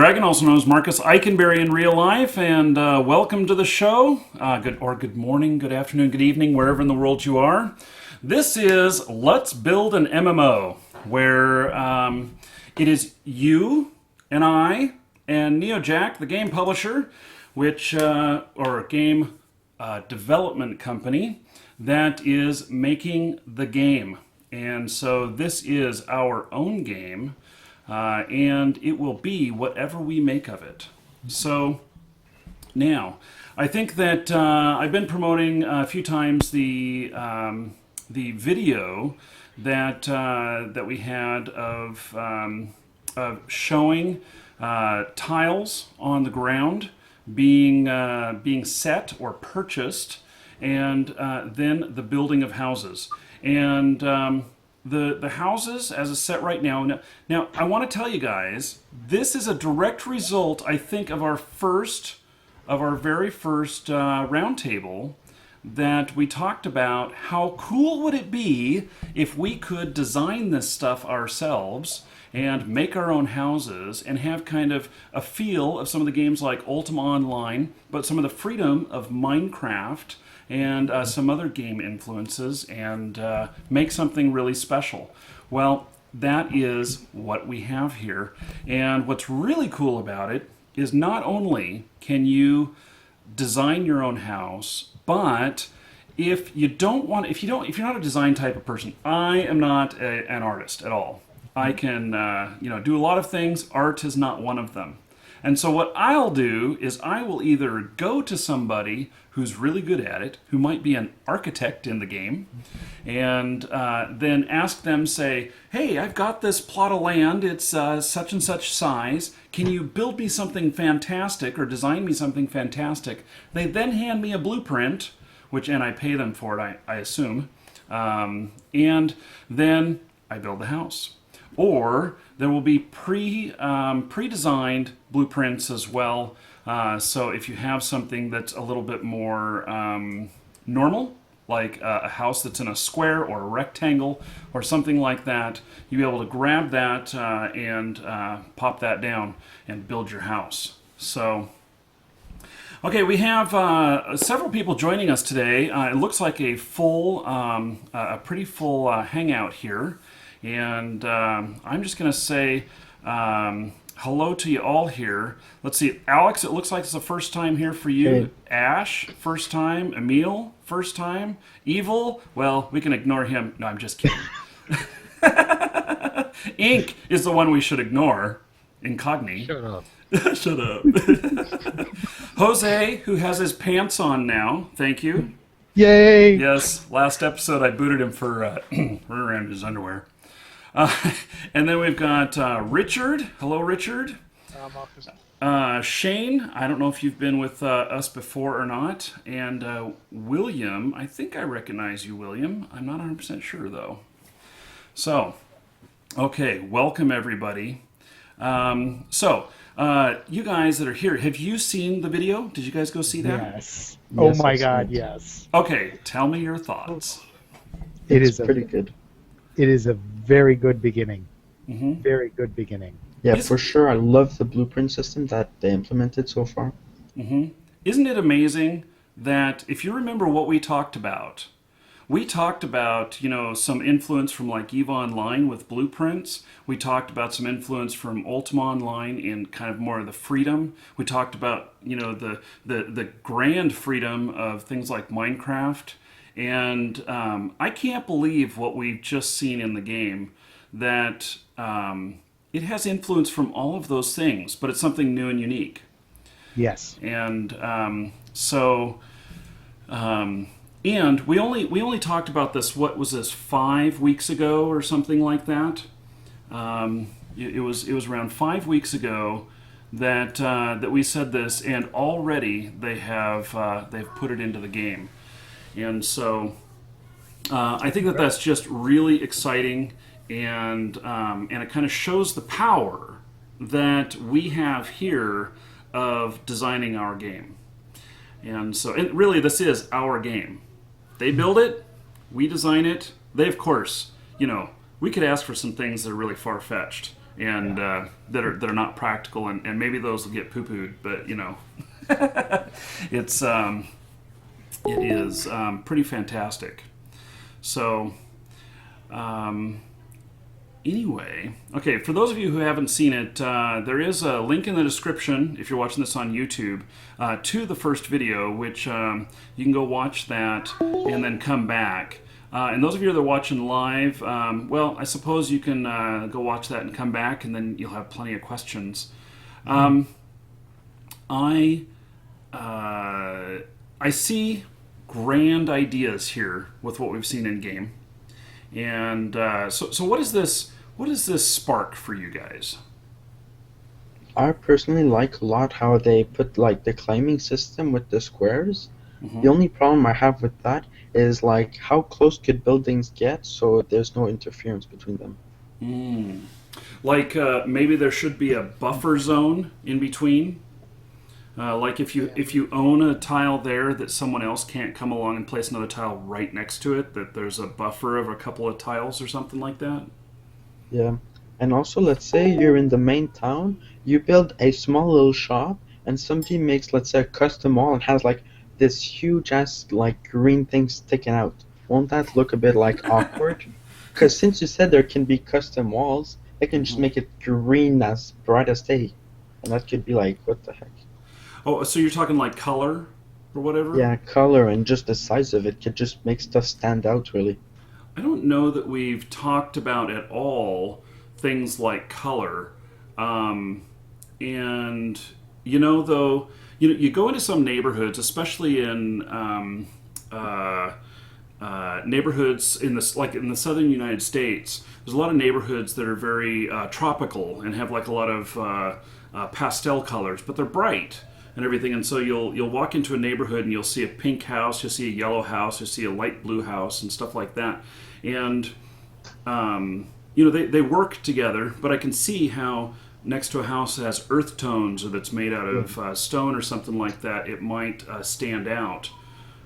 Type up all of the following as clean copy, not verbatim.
Dragon, also known as Marcus Eichenberry in real life, and welcome to the show. Good morning, good afternoon, good evening, wherever in the world you are. This is Let's Build an MMO, where it is you and I and NeoJack, the game publisher, or game development company that is making the game. And so this is our own game. And it will be whatever we make of it. So now, I think that I've been promoting a few times the video that we had of showing tiles on the ground being set or purchased, and then the building of houses. And the houses as a set right now. Now, I want to tell you guys, this is a direct result, I think, of our very first roundtable that we talked about how cool would it be if we could design this stuff ourselves and make our own houses and have kind of a feel of some of the games like Ultima Online, but some of the freedom of Minecraft and some other game influences, and make something really special. Well, that is what we have here. And what's really cool about it is not only can you design your own house, but if you're not a design type of person, I am not an artist at all. I can do a lot of things. Art is not one of them. And so what I'll do is I will either go to somebody who's really good at it, who might be an architect in the game, and then ask them, say, hey, I've got this plot of land, it's such and such size, can you build me something fantastic or design me something fantastic? They then hand me a blueprint, and I pay them for it, I assume, and then I build the house. Or there will be pre-designed blueprints as well. So if you have something that's a little bit more normal, like a house that's in a square or a rectangle or something like that, you'll be able to grab that and pop that down and build your house. So, okay, we have several people joining us today. It looks like a pretty full hangout here. And I'm just going to say hello to you all here. Let's see, Alex, it looks like it's the first time here for you. Hey. Ash, first time. Emil, first time. Evil, well, we can ignore him. No, I'm just kidding. Ink is the one we should ignore. Incogni. Shut up. Shut up. Jose, who has his pants on now. Thank you. Yay! Yes, last episode I booted him for running around his underwear. And then we've got Richard. Hello, Richard. Shane, I don't know if you've been with us before or not. And William, I think I recognize you, William. I'm not 100% sure, though. So, okay, welcome, everybody. You guys that are here, have you seen the video? Did you guys go see that? Yes. Oh my God, yes. Okay, tell me your thoughts. It is pretty good. It is a very good beginning. Mm-hmm. Very good beginning. Yeah, for sure. I love the blueprint system that they implemented so far. Mm-hmm. Isn't it amazing that if you remember what we talked about some influence from like EVE Online with blueprints. We talked about some influence from Ultima Online in kind of more of the freedom. We talked about, the grand freedom of things like Minecraft. And I can't believe what we've just seen in the game, that it has influence from all of those things, but it's something new and unique. Yes. And and we only talked about this, what was this, 5 weeks ago or something like that? It was around 5 weeks ago that we said this, and already they've put it into the game. And so I think that's just really exciting, and it kind of shows the power that we have here of designing our game. And so, and really, this is our game. They build it, we design it. They, of course, we could ask for some things that are really far-fetched, and that are not practical, and maybe those will get poo-pooed, but it's it is pretty fantastic. So. Anyway, okay, for those of you who haven't seen it, there is a link in the description, if you're watching this on YouTube, to the first video, which you can go watch that and then come back. And those of you that are watching live, well, I suppose you can go watch that and come back, and then you'll have plenty of questions. I see grand ideas here with what we've seen in game. And so what is this? What does this spark for you guys? I personally like a lot how they put like the climbing system with the squares. The only problem I have with that is like how close could buildings get so there's no interference between them. Like maybe there should be a buffer zone in between. Like if you own a tile there that someone else can't come along and place another tile right next to it, that there's a buffer of a couple of tiles or something like that. Yeah. And also, let's say you're in the main town, you build a small little shop, and somebody makes, let's say, a custom wall and has like this huge ass like green thing sticking out. Won't that look a bit like awkward? Because since you said there can be custom walls, they can just make it green as bright as day, and that could be like, what the heck? Oh, so you're talking like color or whatever? Yeah, color and just the size of it could just make stuff stand out, really. I don't know that we've talked about at all things like color. And, though, you go into some neighborhoods, especially in neighborhoods in the southern United States, there's a lot of neighborhoods that are very tropical and have like a lot of pastel colors, but they're bright and everything. And so you'll walk into a neighborhood and you'll see a pink house, you'll see a yellow house, you'll see a light blue house and stuff like that. And they work together, but I can see how next to a house that has earth tones or that's made out of stone or something like that, it might stand out.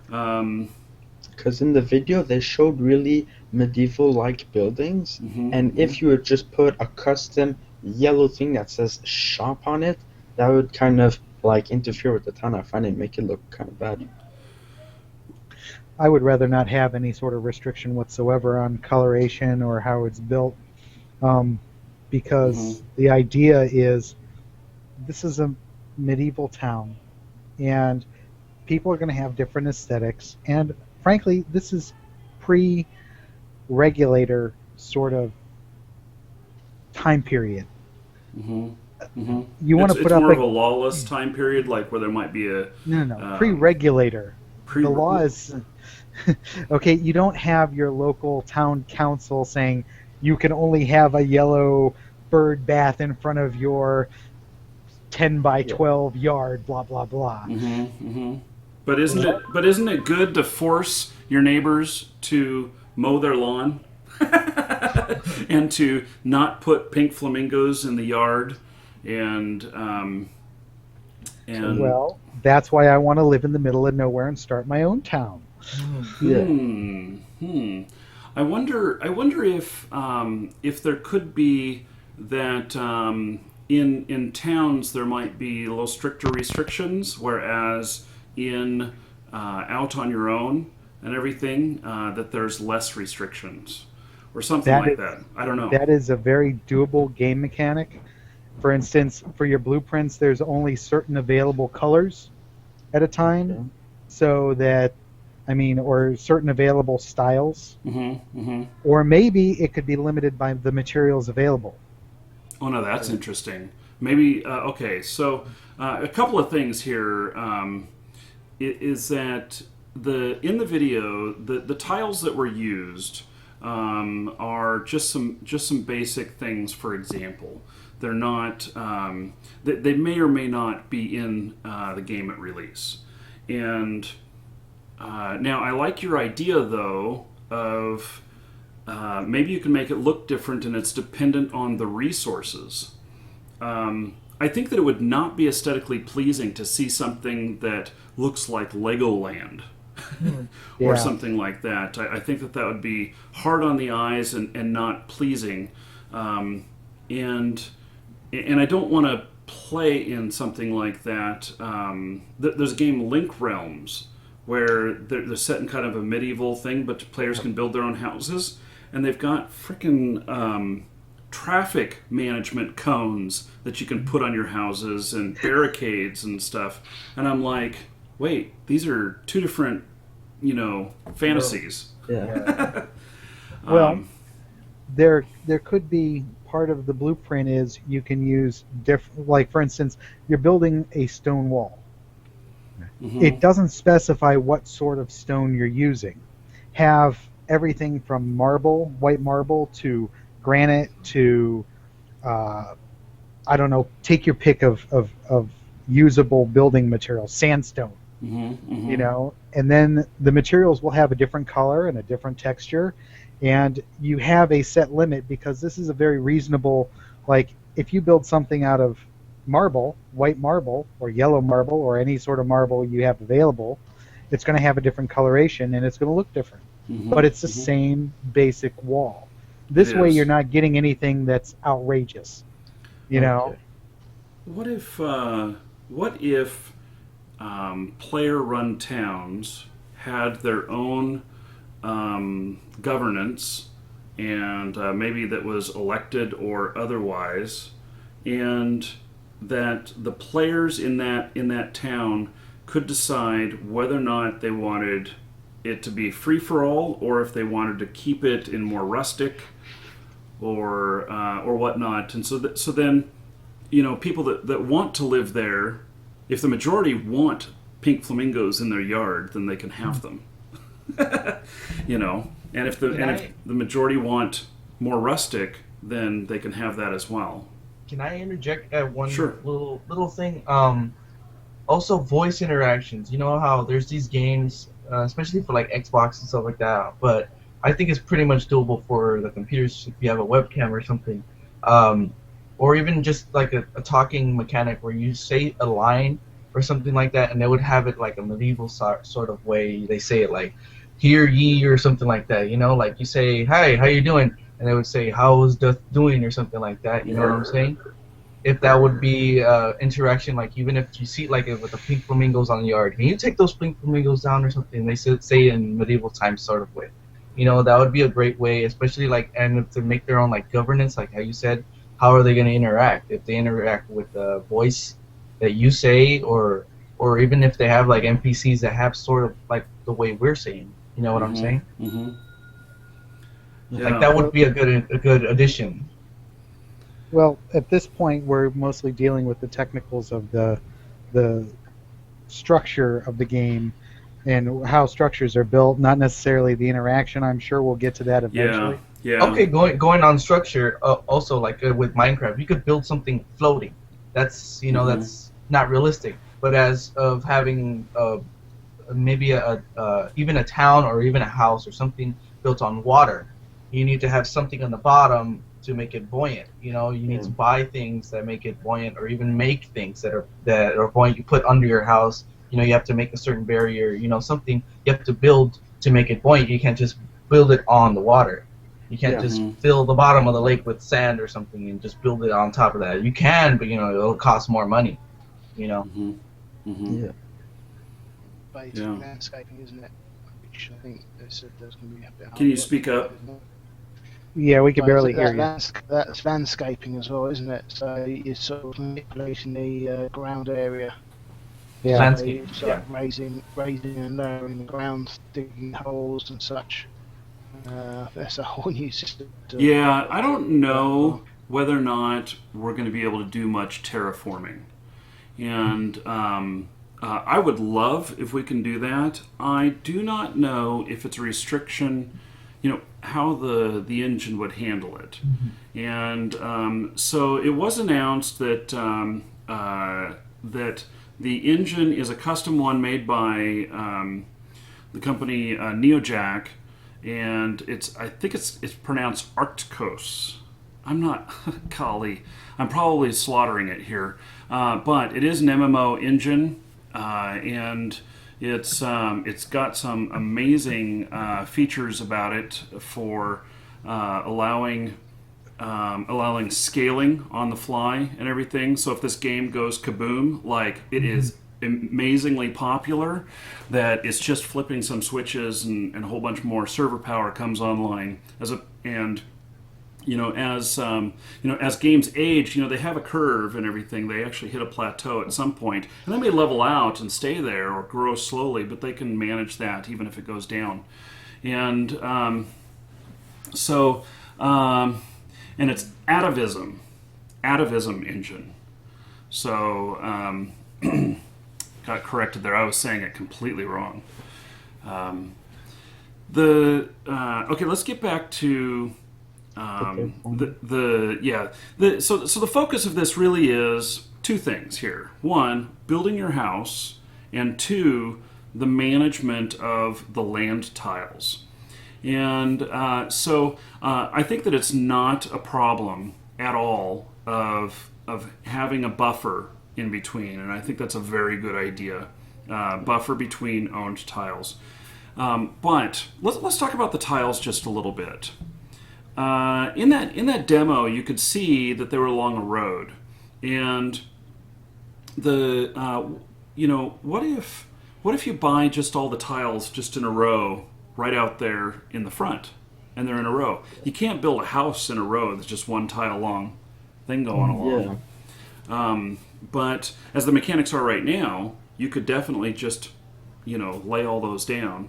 Because in the video they showed really medieval-like buildings, and if you would just put a custom yellow thing that says shop on it, that would kind of like interfere with the town. I find it make it look kind of bad. I would rather not have any sort of restriction whatsoever on coloration or how it's built, because the idea is this is a medieval town, and people are going to have different aesthetics, and frankly, this is pre-regulator sort of time period. You want to put up more of a lawless time period, like where there might be a pre-regulator. The law is okay. You don't have your local town council saying you can only have a yellow bird bath in front of your 10 by 12 yard. Blah blah blah. But isn't it good to force your neighbors to mow their lawn and to not put pink flamingos in the yard and well, that's why I want to live in the middle of nowhere and start my own town. I wonder if there could be that in towns there might be a little stricter restrictions, whereas in out on your own and everything that there's less restrictions or something like that. I don't know. That is a very doable game mechanic. For instance, for your blueprints, there's only certain available colors at a time, so that, or certain available styles, or maybe it could be limited by the materials available. Oh no, that's interesting. Maybe okay. So a couple of things here is that in the video the tiles that were used are just some basic things. For example, they're not. They may or may not be in the game at release. And now I like your idea though of maybe you can make it look different, and it's dependent on the resources. I think that it would not be aesthetically pleasing to see something that looks like Legoland. Or something like that. I think that would be hard on the eyes and not pleasing. and I don't want to play in something like that. There's a game, Link Realms, where they're set in kind of a medieval thing, but players can build their own houses, and they've got freaking traffic management cones that you can put on your houses and barricades and stuff. And I'm like, wait, these are two different, fantasies. Yeah. Well, there could be part of the blueprint is you can use different, like for instance, you're building a stone wall. It doesn't specify what sort of stone you're using. Have everything from marble, white marble, to granite, to I don't know, take your pick of usable building materials, sandstone. And then the materials will have a different color and a different texture, and you have a set limit because this is a very reasonable, like if you build something out of marble, white marble or yellow marble or any sort of marble you have available, it's going to have a different coloration and it's going to look different. But it's the same basic wall. This way you're not getting anything that's outrageous. What if player-run towns had their own governance, and maybe that was elected or otherwise, and that the players in that town could decide whether or not they wanted it to be free for all, or if they wanted to keep it in more rustic, or whatnot. And so then, people that want to live there, if the majority want pink flamingos in their yard, then they can have them. And if the majority want more rustic, then they can have that as well. Can I interject one Sure. little thing? Also, voice interactions. You know how there's these games, especially for like Xbox and stuff like that. But I think it's pretty much doable for the computers if you have a webcam or something, or even just like a talking mechanic where you say a line or something like that, and they would have it like a medieval sort of way. They say it like, "Hear ye" or something like that. Like you say, "Hi, how you doing?" And they would say, "How's doth doing?" or something like that. You know what I'm saying? If that would be interaction, like even if you see like with the pink flamingos on the yard, can you take those pink flamingos down or something? They say in medieval times sort of way. That would be a great way, especially and if they make their own like governance, like how you said, how are they going to interact? If they interact with the voice that you say, or even if they have like NPCs that have sort of like the way we're saying. You know what I'm saying? Like that would be a good addition. Well, at this point, we're mostly dealing with the technicals of the structure of the game and how structures are built, not necessarily the interaction. I'm sure we'll get to that eventually. Yeah. Okay, going on structure. Also, like with Minecraft, you could build something floating. That's that's not realistic. But as of having maybe even a town or even a house or something built on water, you need to have something on the bottom to make it buoyant. You need to buy things that make it buoyant, or even make things that are buoyant. You put under your house. You have to make a certain barrier. Something you have to build to make it buoyant. You can't just build it on the water. You can't just fill the bottom of the lake with sand or something and just build it on top of that. You can, but it'll cost more money. Yeah. Basic landscaping, isn't it? Which I think they said there's going to be a bit. Can you speak up? Yeah, we can barely hear you. That's landscaping as well, isn't it? So you're sort of manipulating the ground area. Yeah. Landscape. So like raising and lowering the ground, digging holes and such. That's a whole new system. Yeah, I don't know whether or not we're going to be able to do much terraforming. And I would love if we can do that. I do not know if it's a restriction, how the engine would handle it. And so it was announced that that the engine is a custom one made by the company Neojack, and I think it's pronounced Arcticos. I'm not, golly, I'm probably slaughtering it here, but it is an MMO engine, and it's got some amazing features about it for allowing allowing scaling on the fly and everything. So if this game goes kaboom, like it is amazingly popular, that it's just flipping some switches and a whole bunch more server power comes online and as games age, they have a curve and everything. They actually hit a plateau at some point, and they may level out and stay there or grow slowly, but they can manage that even if it goes down. And and it's atavism engine. So got corrected there. I was saying it completely wrong. Okay, let's get back to. So the focus of this really is two things here. One, building your house, and two, the management of the land tiles. And I think that it's not a problem at all of having a buffer in between, and I think that's a very good idea. Buffer between owned tiles. But let's talk about the tiles just a little bit. In that demo, you could see that they were along a road, and what if you buy just all the tiles just in a row right out there in the front, and they're in a row? You can't build a house in a row that's just one tile long thing going along. Yeah. But as the mechanics are right now, you could definitely just lay all those down.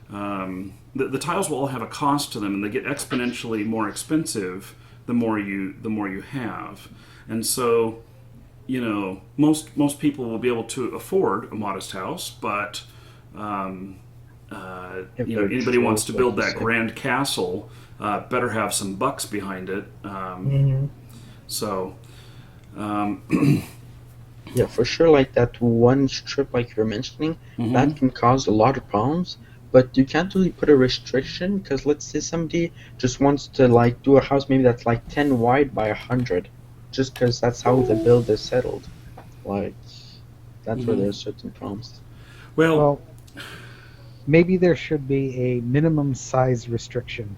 The tiles will all have a cost to them, and they get exponentially more expensive the more you have. And so, most people will be able to afford a modest house, but anybody who wants to build that grand castle better have some bucks behind it. So. Yeah, for sure, like that one strip like you're mentioning, that can cause a lot of problems, but you can't really put a restriction, because let's say somebody just wants to like do a house maybe that's like 10 wide by 100, just because that's how the build is settled. Like, that's where there's certain problems. Well, maybe there should be a minimum size restriction,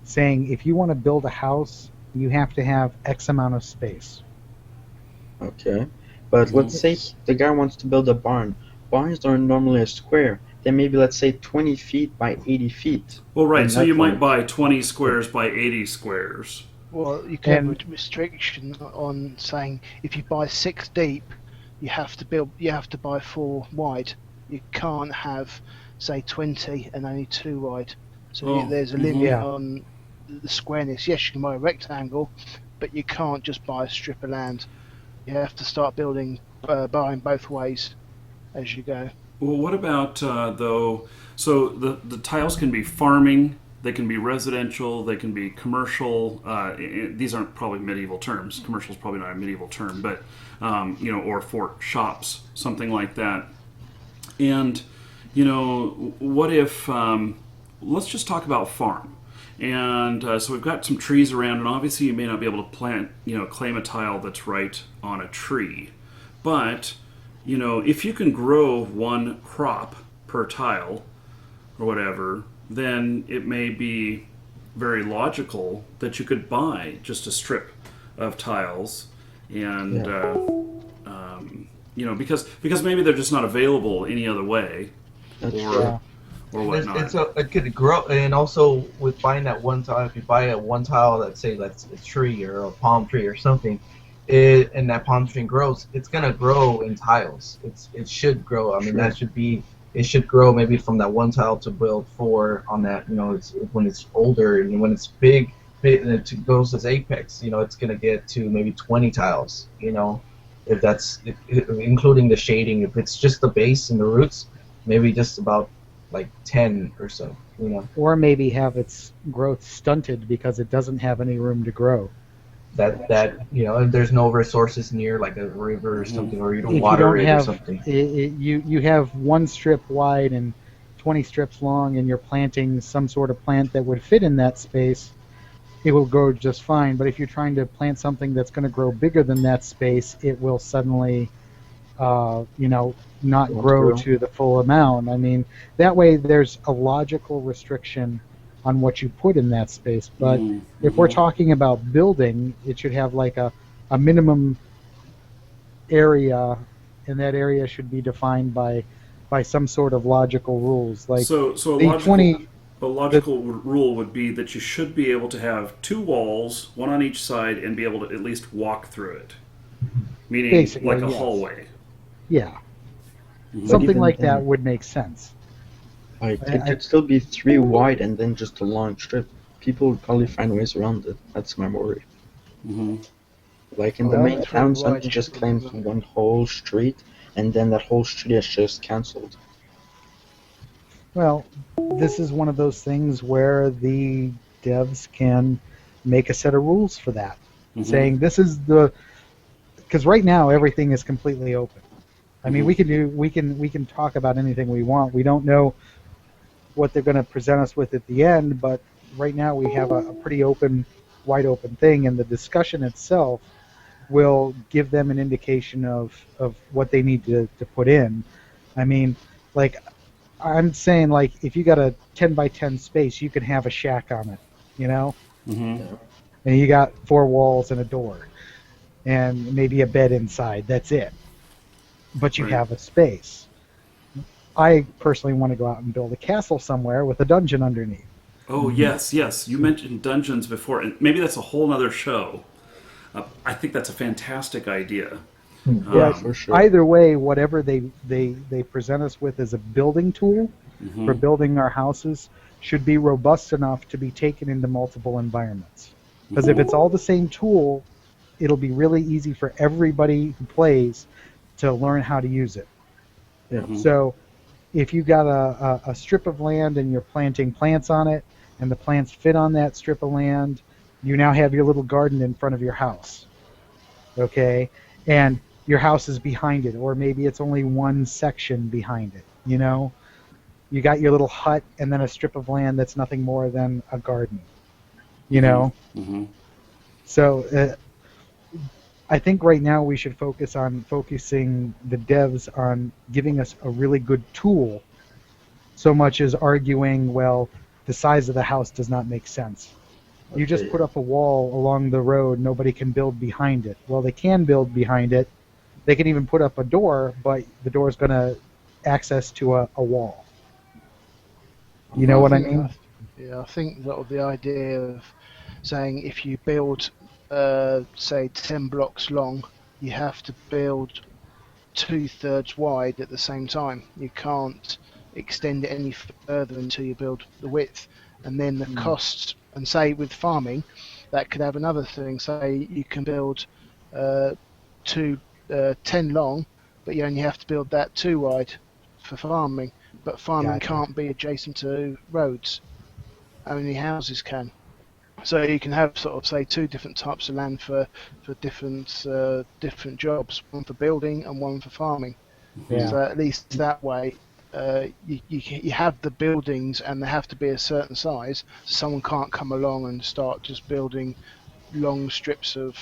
saying if you want to build a house, you have to have X amount of space. Okay. But let's say the guy wants to build a barn. Barns are normally a square. They may be, let's say, 20 feet by 80 feet. Well, right. So you might buy 20 squares by 80 squares. Well, you can have a restriction on saying if you buy 6 deep, you have to buy 4 wide. You can't have, say, 20 and only 2 wide. So there's a limit on the squareness. Yes, you can buy a rectangle, but you can't just buy a strip of land. You have to start buying both ways as you go. Well, what about though? So the tiles can be farming, they can be residential, they can be commercial. These aren't probably medieval terms. Commercial is probably not a medieval term, but or for shops, something like that. And what if? Let's just talk about farm. And so we've got some trees around, and obviously you may not be able to claim a tile that's right on a tree. But, if you can grow one crop per tile or whatever, then it may be very logical that you could buy just a strip of tiles and, because maybe they're just not available any other way. Or whatnot. It could grow, and also with buying that one tile, if you buy a one tile that's a tree or a palm tree or something, and that palm tree grows, it's gonna grow in tiles. It should grow. I mean, it should grow maybe from that one tile to build 4 on that. When it's older and when it's big and it goes as apex, it's gonna get to maybe 20 tiles. If that's including the shading. If it's just the base and the roots, maybe just about like 10 or so, Or maybe have its growth stunted because it doesn't have any room to grow. That if there's no resources near, like a river or something, or you don't water it or something. You have one strip wide and 20 strips long, and you're planting some sort of plant that would fit in that space, it will grow just fine. But if you're trying to plant something that's going to grow bigger than that space, it will suddenly not grow to the full amount. I mean, that way there's a logical restriction on what you put in that space. But Mm-hmm. if we're talking about building, it should have like a minimum area, and that area should be defined by some sort of logical rules. Like So the 20, a the logical rule would be that you should be able to have two walls, one on each side, and be able to at least walk through it, meaning like basically, a yes, hallway. yeah, Mm-hmm. But something even like that then, would make sense. like I, it I, could still be 3 wide and then just a long strip. People would probably find ways around it. That's my worry. Mm-hmm. Like in the well, main Three town, wide somebody just should be claims minimum. one whole street, and then that whole street is just cancelled. Well, this is one of those things where the devs can make a set of rules for that, Mm-hmm. saying this is the because right now everything is completely open. I mean, Mm-hmm. we can talk about anything we want. We don't know what they're going to present us with at the end, but right now we have a pretty open, wide open thing, and the discussion itself will give them an indication of what they need to put in. I mean, like I'm saying, like if you got a 10 by 10 space, you can have a shack on it, you know, Mm-hmm. Yeah. and you got four walls and a door and maybe a bed inside. That's it. But you Right. have a space. I personally want to go out and build a castle somewhere with a dungeon underneath. Oh yes, yes. You mentioned dungeons before, and maybe that's a whole nother show. I think that's a fantastic idea. Yeah, But for sure. either way, whatever they present us with as a building tool for Mm-hmm. building our houses should be robust enough to be taken into multiple environments. Because if it's all the same tool, it'll be really easy for everybody who plays to learn how to use it. Yeah. Mm-hmm. So if you got a strip of land and you're planting plants on it, and the plants fit on that strip of land, you now have your little garden in front of your house. Okay? And your house is behind it, or maybe it's only one section behind it, you know? You got your little hut and then a strip of land that's nothing more than a garden, you know? Mm-hmm. So I think right now we should focusing the devs on giving us a really good tool, so much as arguing, well, the size of the house does not make sense. You just Okay. put up a wall along the road, nobody can build behind it. Well, they can build behind it. They can even put up a door, but the door is going to access to a wall. You know Uh-huh. what I think mean? I think that the idea of saying if you build, say, 10 blocks long, you have to build 2/3 wide at the same time. You can't extend it any further until you build the width, and then the costs. And say with farming, that could have another thing. Say you can build uh, 10 long, but you only have to build that 2 wide for farming. But farming Gotcha. can't be adjacent to roads. Only houses can. So you can have sort of say 2 different types of land for different jobs, one for building and one for farming. Yeah. So at least that way, you have the buildings and they have to be a certain size, so someone can't come along and start just building long strips of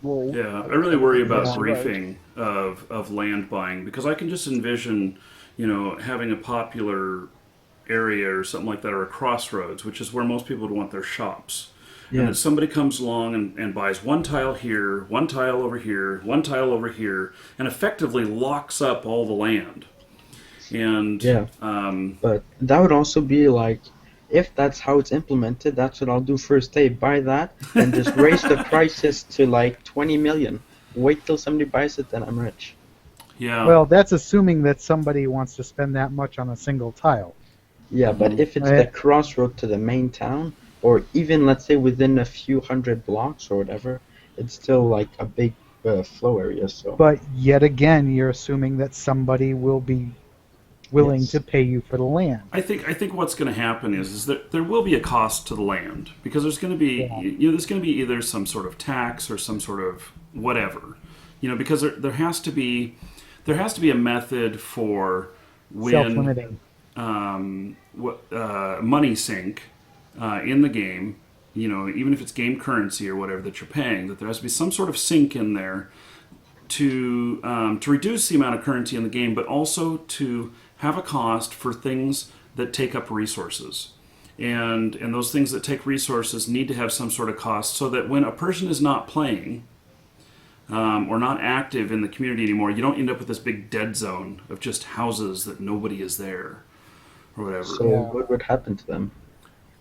wall. Yeah, I really worry about against the road. briefing of land buying because I can just envision, having a popular area or something like that, or a crossroads, which is where most people would want their shops. And Yeah. then somebody comes along and buys one tile here, one tile over here, one tile over here, and effectively locks up all the land. And Yeah. But that would also be like, if that's how it's implemented, that's what I'll do first. Hey, buy that, and just raise the prices to like 20 million. Wait till somebody buys it, then I'm rich. yeah, Well, that's assuming that somebody wants to spend that much on a single tile. Yeah, but Mhm. if it's the crossroad to the main town, or even let's say within a few hundred blocks or whatever, it's still like a big flow area. So But yet again, you're assuming that somebody will be willing yes, to pay you for the land. I think what's going to happen is that there will be a cost to the land because there's going to be Yeah. there's going to be either some sort of tax or some sort of whatever, because there has to be a method for when Self-limiting. money sink in the game, even if it's game currency or whatever that you're paying, that there has to be some sort of sink in there to reduce the amount of currency in the game, but also to have a cost for things that take up resources. and those things that take resources need to have some sort of cost, so that when a person is not playing or not active in the community anymore, you don't end up with this big dead zone of just houses that nobody is there or whatever. So what would happen to them?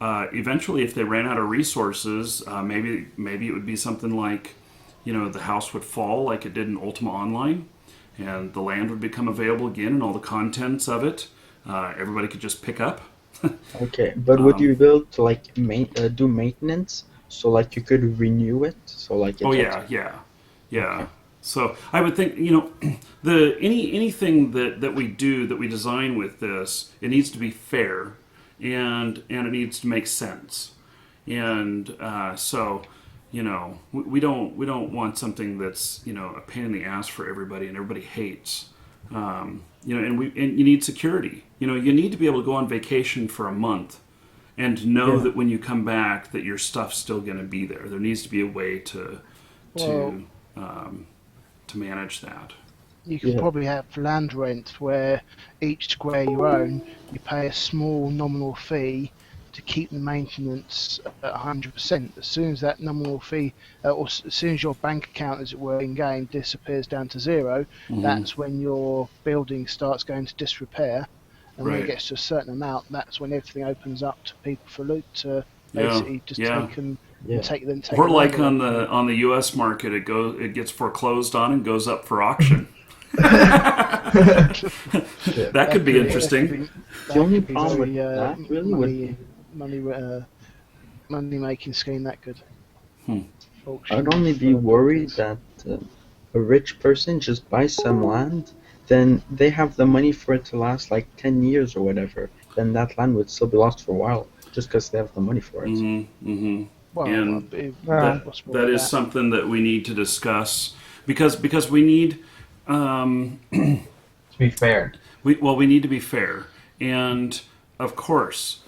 Eventually, if they ran out of resources, maybe it would be something like, the house would fall like it did in Ultima Online, and the land would become available again, and all the contents of it, everybody could just pick up. Okay, but would you build to like do maintenance so like you could renew it? So like it's Oh yeah. Okay. So I would think, anything that we do, that we design with this, it needs to be fair, and it needs to make sense, and so we don't want something that's a pain in the ass for everybody and everybody hates. And you need security. You need to be able to go on vacation for a month and know that when you come back that your stuff's still going to be there. There needs to be a way to manage that. You could probably have land rent where each square you own, you pay a small nominal fee to keep the maintenance at 100%. As soon as that nominal fee, or as soon as your bank account, as it were, in game disappears down to zero, that's when your building starts going to disrepair. And when it gets to a certain amount, that's when everything opens up to people for loot to basically just take them. Take Or like on the U.S. market, it gets foreclosed on and goes up for auction. That could be interesting. The only problem with that really would money making scheme that good. I'd only be worried that a rich person just buys some land, then they have the money for it to last like 10 years or whatever. Then that land would still be lost for a while, just because they have the money for it. Well, And that is that. something that we need to discuss, because we need To be fair. we need to be fair, and of course,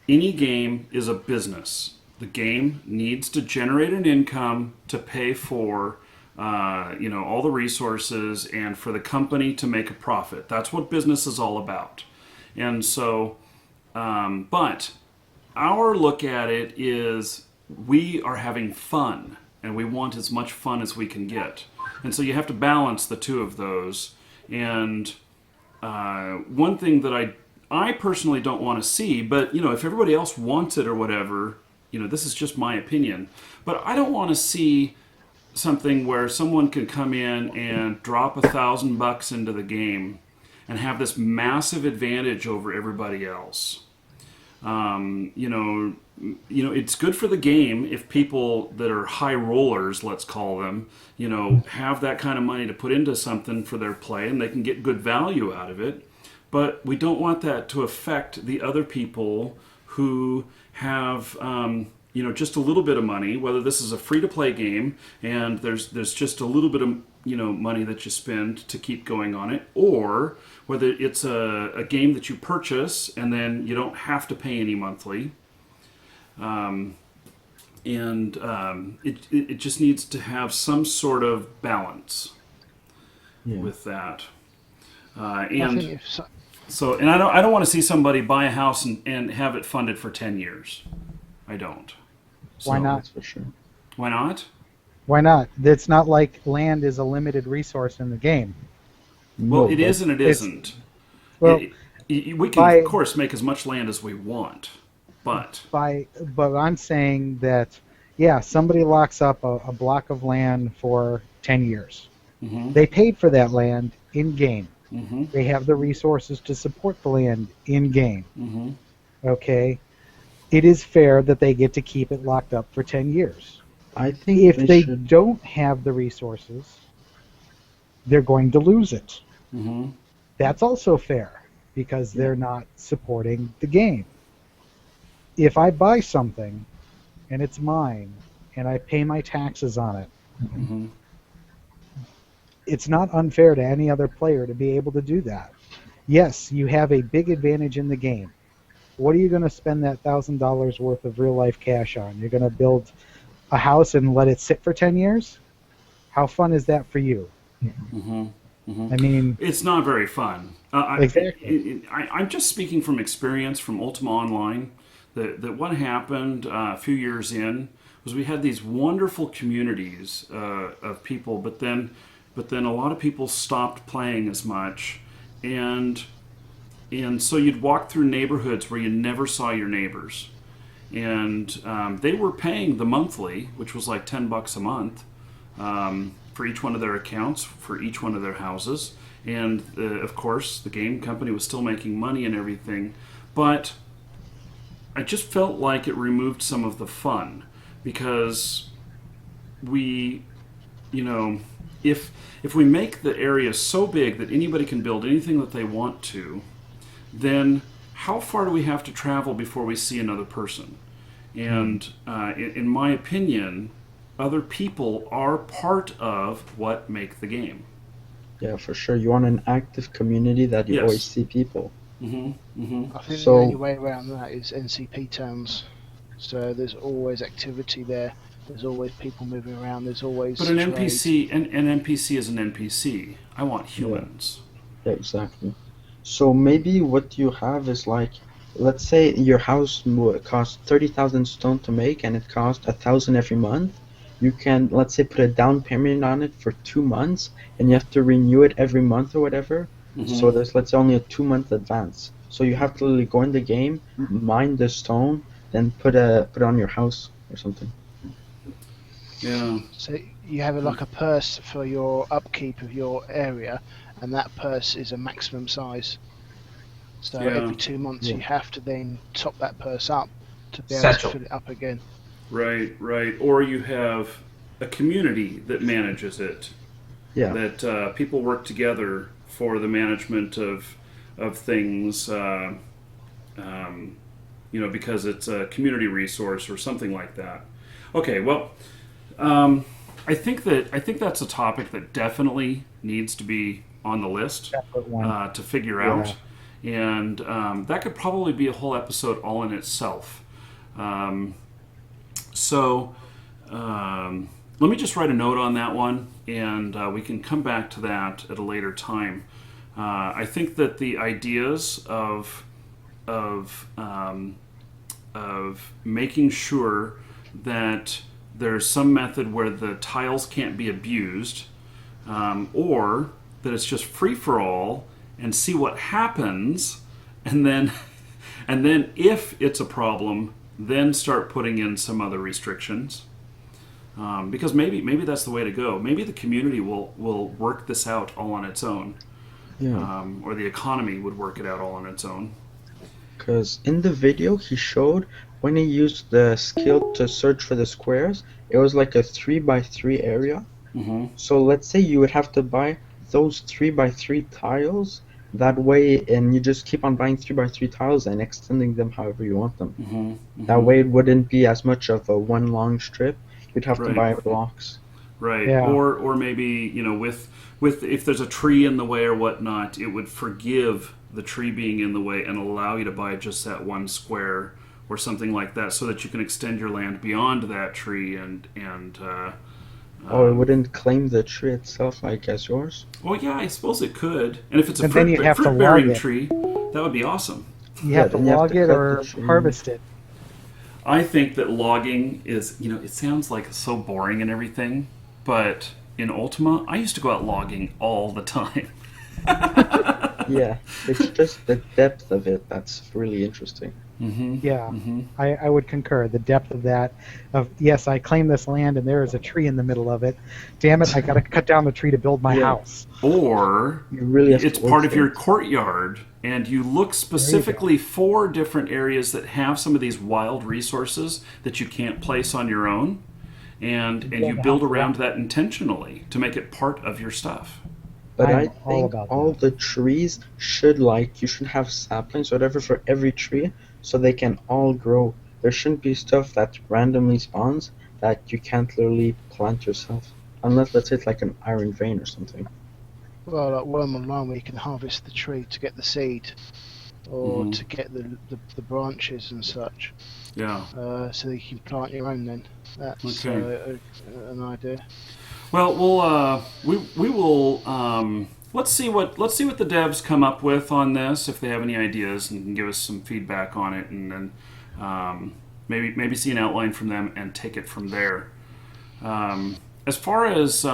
any game is a business. The game needs to generate an income to pay for all the resources, and for the company to make a profit. That's what business is all about. And so, but our look at it is, we are having fun, and we want as much fun as we can get. And so you have to balance the two of those. And one thing that I personally don't want to see, but if everybody else wants it or whatever, this is just my opinion. But I don't want to see something where someone can come in and drop $1,000 into the game and have this massive advantage over everybody else. It's good for the game if people that are high rollers, let's call them, have that kind of money to put into something for their play, and they can get good value out of it. But we don't want that to affect the other people who have, just a little bit of money, whether this is a free-to-play game and there's just a little bit of, money that you spend to keep going on it, or whether it's a game that you purchase and then you don't have to pay any monthly. It just needs to have some sort of balance with that. I think if So, and I don't want to see somebody buy a house and have it funded for 10 years. I don't. Why not? That's for sure. Why not? Why not? It's not like land is a limited resource in the game. Well, No, it is and it isn't. Well, We can, of course, make as much land as we want, but... But I'm saying that, somebody locks up a block of land for 10 years. Mhm. They paid for that land in-game. Mm-hmm. They have the resources to support the land in-game. Mm-hmm. Okay? It is fair that they get to keep it locked up for 10 years. I think If they should. don't have the resources, they're going to lose it. Mm-hmm. That's also fair, because they're not supporting the game. If I buy something and it's mine and I pay my taxes on it, Mm-hmm. it's not unfair to any other player to be able to do that. Yes, you have a big advantage in the game. What are you going to spend that $1,000 worth of real life cash on? You're going to build a house and let it sit for 10 years? How fun is that for you? Mm-hmm. Mm-hmm. I mean, It's not very fun. Exactly. I'm just speaking from experience from Ultima Online. that what happened a few years in was we had these wonderful communities of people, but then a lot of people stopped playing as much, and so you'd walk through neighborhoods where you never saw your neighbors, and they were paying the monthly, which was like $10 a month, for each one of their accounts, for each one of their houses, and of course the game company was still making money and everything, but I just felt like it removed some of the fun, because we, if we make the area so big that anybody can build anything that they want to, then how far do we have to travel before we see another person? And in my opinion, other people are part of what make the game. Yeah, for sure. You want an active community that you Yes. always see people. I think So- the only way around that is NCP towns. So there's always activity there. There's always people moving around. There's always But an trade. NPC, an NPC is an NPC. I want humans. Yeah, exactly. So maybe what you have is like, let's say your house costs 30,000 stone to make, and it costs 1,000 every month. You can, let's say, put a down payment on it for 2 months, and you have to renew it every month or whatever. So there's, let's say, only a 2-month advance. So you have to literally go in the game, mine the stone, then put it on your house or something. Yeah. So you have like a purse for your upkeep of your area, and that purse is a maximum size. So Yeah. every 2 months Yeah. you have to then top that purse up to be able Satchel. to fill it up again. Right. Or you have a community that manages it. Yeah. That people work together for the management of things, because it's a community resource or something like that. Okay, well, I think that's a topic that definitely needs to be on the list Separate one. to figure out, and that could probably be a whole episode all in itself. So let me just write a note on that one, and we can come back to that at a later time. I think that the ideas of making sure that there's some method where the tiles can't be abused, or that it's just free for all and see what happens, and then if it's a problem, then start putting in some other restrictions. Because maybe that's the way to go. Maybe the community will work this out all on its own, or the economy would work it out all on its own. Because in the video he showed when he used the skill to search for the squares, it was like a 3x3 area. Mm-hmm. So let's say you would have to buy those 3x3 tiles that way, and you just keep on buying 3x3 tiles and extending them however you want them. Mm-hmm. Mm-hmm. That way it wouldn't be as much of a one long strip. You'd have to Right. buy blocks. Right. Yeah. Or maybe, with if there's a tree in the way or whatnot, it would forgive the tree being in the way and allow you to buy just that one square or something like that, so that you can extend your land beyond that tree and Or it wouldn't claim the tree itself like as yours. well, yeah, I suppose it could. And if it's a And then you'd have to log fruit-bearing it. tree, that would be awesome. You have to then you have log to it cut or the tree. harvest it. I think that logging is, it sounds like so boring and everything, but in Ultima, I used to go out logging all the time. Yeah, it's just the depth of it that's really interesting. Mm-hmm. Yeah, Mm-hmm. I would concur. The depth of that, yes, I claim this land and there is a tree in the middle of it. Damn it, I got to cut down the tree to build my Yeah. house. Or You really have it's to part work of your for it. courtyard, and you look specifically for different areas that have some of these wild resources that you can't place on your own, and you build around that intentionally to make it part of your stuff. But I'm I all think about all that. the trees should you should have saplings or whatever for every tree so they can all grow. There shouldn't be stuff that randomly spawns that you can't literally plant yourself. Unless, let's say, it's like an iron vein or something. Well, like Worm Online, where you can harvest the tree to get the seed, or Mhm. to get the branches and such, Yeah. so that you can plant your own. Then that's Okay. an idea. Well, we will let's see what the devs come up with on this, if they have any ideas, and can give us some feedback on it, and Maybe see an outline from them and take it from there. As far as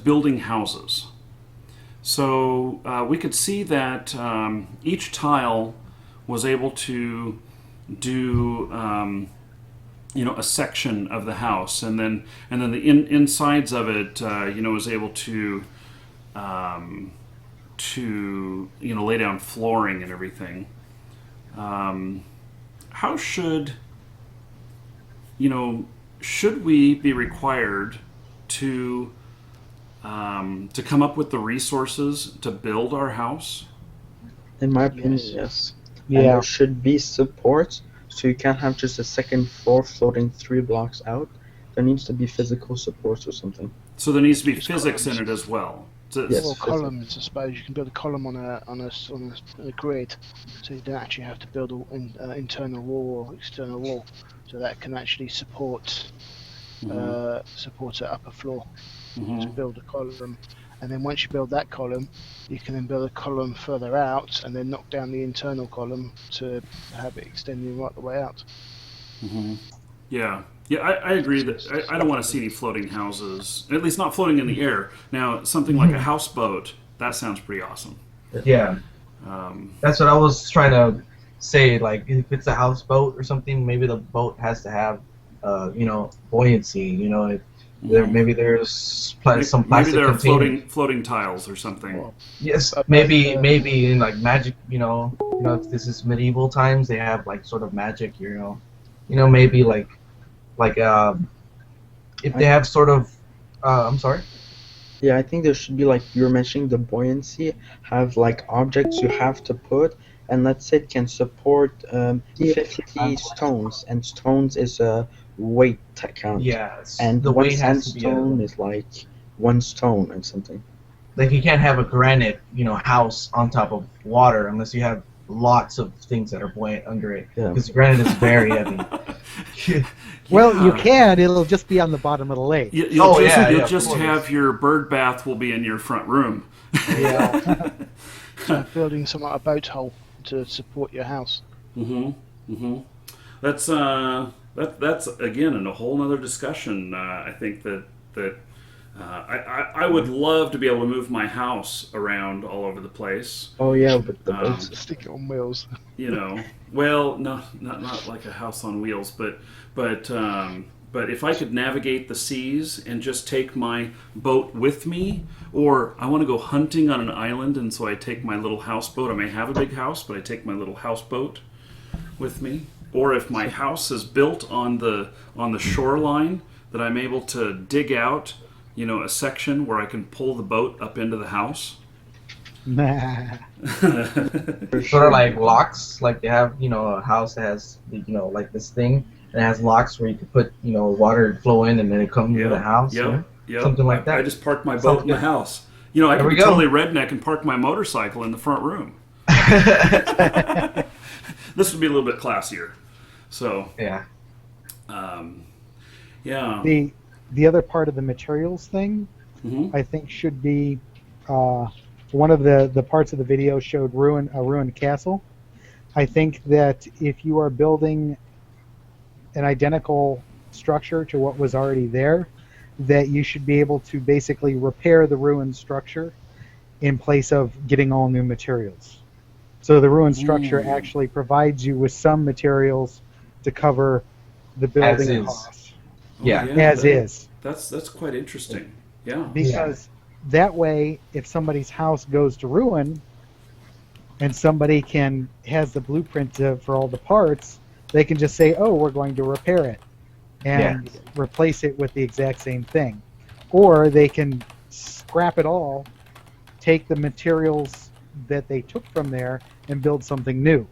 building houses, so we could see that each tile was able to do a section of the house, and then the insides of it was able to lay down flooring and everything. How should we be required to come up with the resources to build our house? In my opinion, Yes. yes. Yeah. And there should be support, so you can't have just a second floor floating 3 blocks out. There needs to be physical supports or something. So there needs to be Just physics in columns. it as well. So- Yes. Or columns, I suppose. You can build a column on a grid, so you don't actually have to build an internal wall or external wall. So that can actually support Mhm. support an upper floor to Mhm. build a column. And then once you build that column, you can then build a column further out, and then knock down the internal column to have it extending right the way out. Mhm. Yeah, I agree that I don't want to see any floating houses, at least not floating in the air. Now, something like a houseboat, that sounds pretty awesome. Yeah, Um, that's what I was trying to say. Like, if it's a houseboat or something, maybe the boat has to have, buoyancy. Maybe there's some maybe plastic there are containers. floating tiles or something. Well, Yes, But maybe both, maybe in like magic, if this is medieval times, they have like sort of magic, maybe like if they have sort of, I'm sorry. Yeah, I think there should be, like you were mentioning, the buoyancy, have like objects you have to put, and let's say it can support 50 stones, and stones is a weight count. Yes, And the one weight has to be sandstone is like 1 stone and something. like you can't have a granite, house on top of water unless you have lots of things that are buoyant under it. Yeah. Because granite is very heavy. Well, you Yeah. can. It'll just be on the bottom of the lake. You'll of just course. have your bird bath will be in your front room. Yeah. so building somewhat a boat hole to support your house. That's that's again in a whole nother discussion. I think that I would love to be able to move my house around all over the place. Oh yeah, with the Um, boats. Stick it on wheels. Well, not like a house on wheels, but if I could navigate the seas and just take my boat with me, or I want to go hunting on an island, and so I take my little houseboat. I may have a big house, but I take my little houseboat with me. Or if my house is built on the shoreline, that I'm able to dig out, a section where I can pull the boat up into the house. Nah. For Sort sure. of like locks, like they have, a house that has, like this thing, and it has locks where you can put, water flow in and then it comes into the house. Yep. Something like that. I just parked my boat Sounds in the good. house. I There could we be go. totally redneck and park my motorcycle in the front room. This would be a little bit classier. So, Yeah. yeah. The other part of the materials thing, Mhm. I think, should be one of the parts of the video showed a ruined castle. I think that if you are building an identical structure to what was already there, that you should be able to basically repair the ruined structure in place of getting all new materials. So the ruined structure actually provides you with some materials to cover the building is. costs. Yeah. As is. That's quite interesting. Yeah. Because that way, if somebody's house goes to ruin and somebody has the blueprint for all the parts, they can just say, oh, we're going to repair it and replace it with the exact same thing. Or they can scrap it all, take the materials that they took from there and build something new.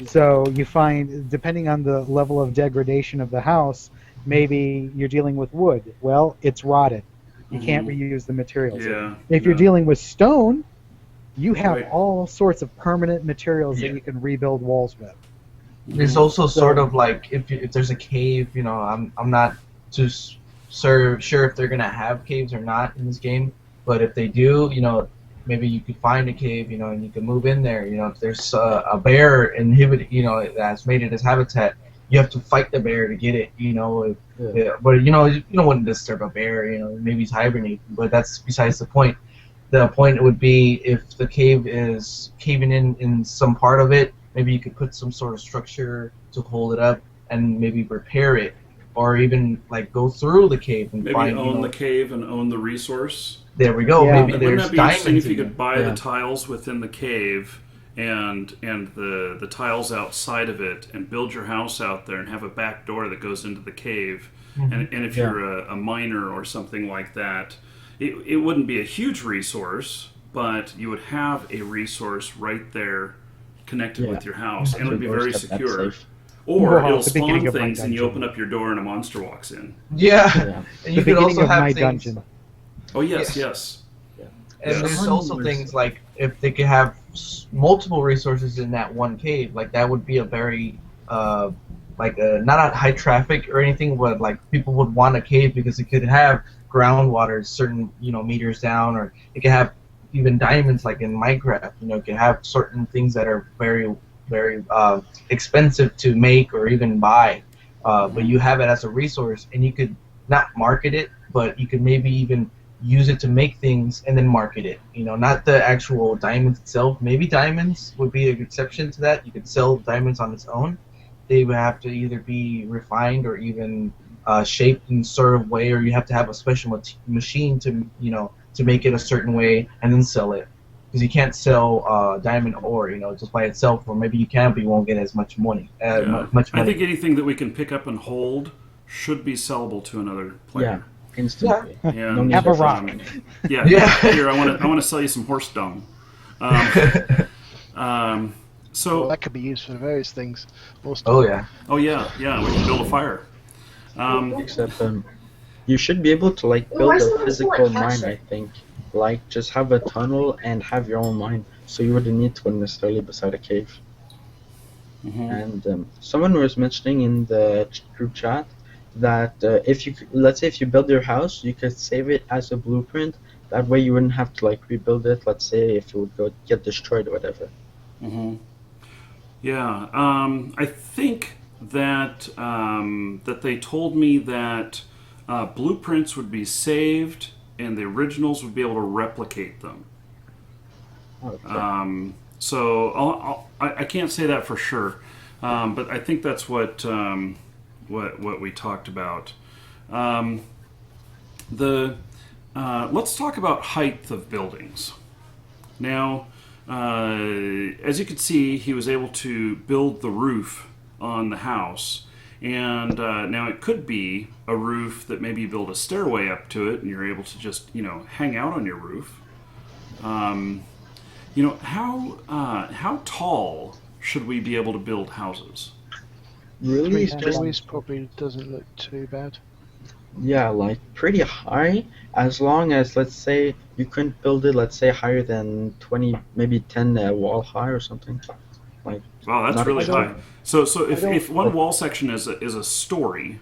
So you find, depending on the level of degradation of the house, maybe you're dealing with wood. Well, it's rotted. You can't reuse the materials. Yeah. If you're dealing with stone, you have Right. all sorts of permanent materials Yeah. that you can rebuild walls with. There's also sort of like if there's a cave, I'm not too sure if they're gonna have caves or not in this game, but if they do, maybe you could find a cave, and you can move in there. If there's a bear that's made it as habitat, you have to fight the bear to get it. Yeah. But you don't want to disturb a bear. Maybe he's hibernating, but that's besides the point. The point would be if the cave is caving in some part of it, maybe you could put some sort of structure to hold it up and maybe repair it, or even like go through the cave and Maybe find. own the cave and own the resource. There we go. Yeah. Maybe Wouldn't there's that be interesting diamonds if you in could there. buy Yeah. the tiles within the cave and the tiles outside of it and build your house out there and have a back door that goes into the cave? And if Yeah. you're a miner or something like that, it wouldn't be a huge resource, but you would have a resource right there connected Yeah. with your house, and it would be Your very doorstep, that's secure. safe. Or Wow, it'll it's the beginning spawn of my things and you dungeon. open up your door and a monster walks in. Yeah, Yeah. and The you could beginning also of have my things. dungeon. Oh yes, Yeah. yes. And Yes. there's also things like if they could have multiple resources in that one cave, like that would be a very not a high traffic or anything, but like people would want a cave because it could have groundwater certain meters down, or it could have even diamonds like in Minecraft. It could have certain things that are very very expensive to make or even buy, but you have it as a resource, and you could not market it, but you could maybe even use it to make things and then market it. Not the actual diamonds itself. Maybe diamonds would be an exception to that. You could sell diamonds on its own. They would have to either be refined or even shaped in a sort of way, or you have to have a special machine to make it a certain way and then sell it. Because you can't sell diamond ore, just by itself, or maybe you can, but you won't get as much money. Yeah. Much I money. think anything that we can pick up and hold should be sellable to another player. Instantly. And, No need Have a for rock. yeah. Yeah. Here, I want to sell you some horse dung. So, Well, that could be used for various things. Oh yeah. oh yeah, we can build a fire. Except you should be able to like build a physical mine, I think. Like just have a tunnel and have your own mine, so you wouldn't need to necessarily beside a cave. Mhm. And someone was mentioning in the group chat that let's say if you build your house, you could save it as a blueprint. That way you wouldn't have to like rebuild it. Let's say if it would get destroyed or whatever. Mm-hmm. Yeah, I think that that they told me that blueprints would be saved and the originals would be able to replicate them. Okay. So I can't say that for sure, but I think that's what we talked about. Let's talk about height of buildings. Now, as you can see, he was able to build the roof on the house. And now it could be a roof that maybe you build a stairway up to it and you're able to just, hang out on your roof. How tall should we be able to build houses? Really, Three it's just stories probably doesn't look too bad. yeah, like pretty high. As long as let's say you couldn't build it, let's say higher than 20, maybe 10 wall high or something. Like Wow, that's Not really a- high. So if, don't- if one wall section is a story,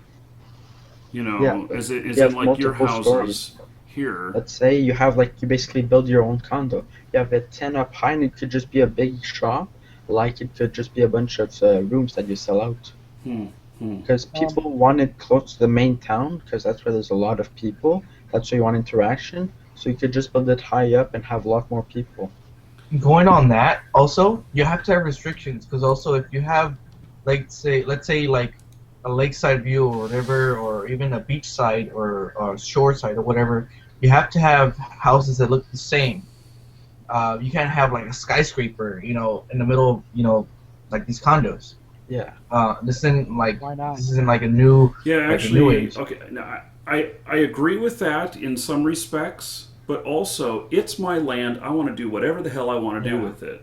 Yeah, is you in have like your multiple houses stories. here. Let's say you have like you basically build your own condo. You have it 10 up high, and it could just be a big shop. Like it could just be a bunch of rooms that you sell out. Because people want it close to the main town, because that's where there's a lot of people. That's where you want interaction. So you could just build it high up and have a lot more people. Going on that, also you have to have restrictions, because also if you have, let's say like a lakeside view or whatever, or even a beach side or shore side or whatever, you have to have houses that look the same. You can't have like a skyscraper, in the middle of, like these condos. Yeah. This isn't like Why not? this isn't like a new Yeah, like a new actually, age. okay. Now, I agree with that in some respects, but also it's my land. I want to do whatever the hell I want to do Yeah. with it.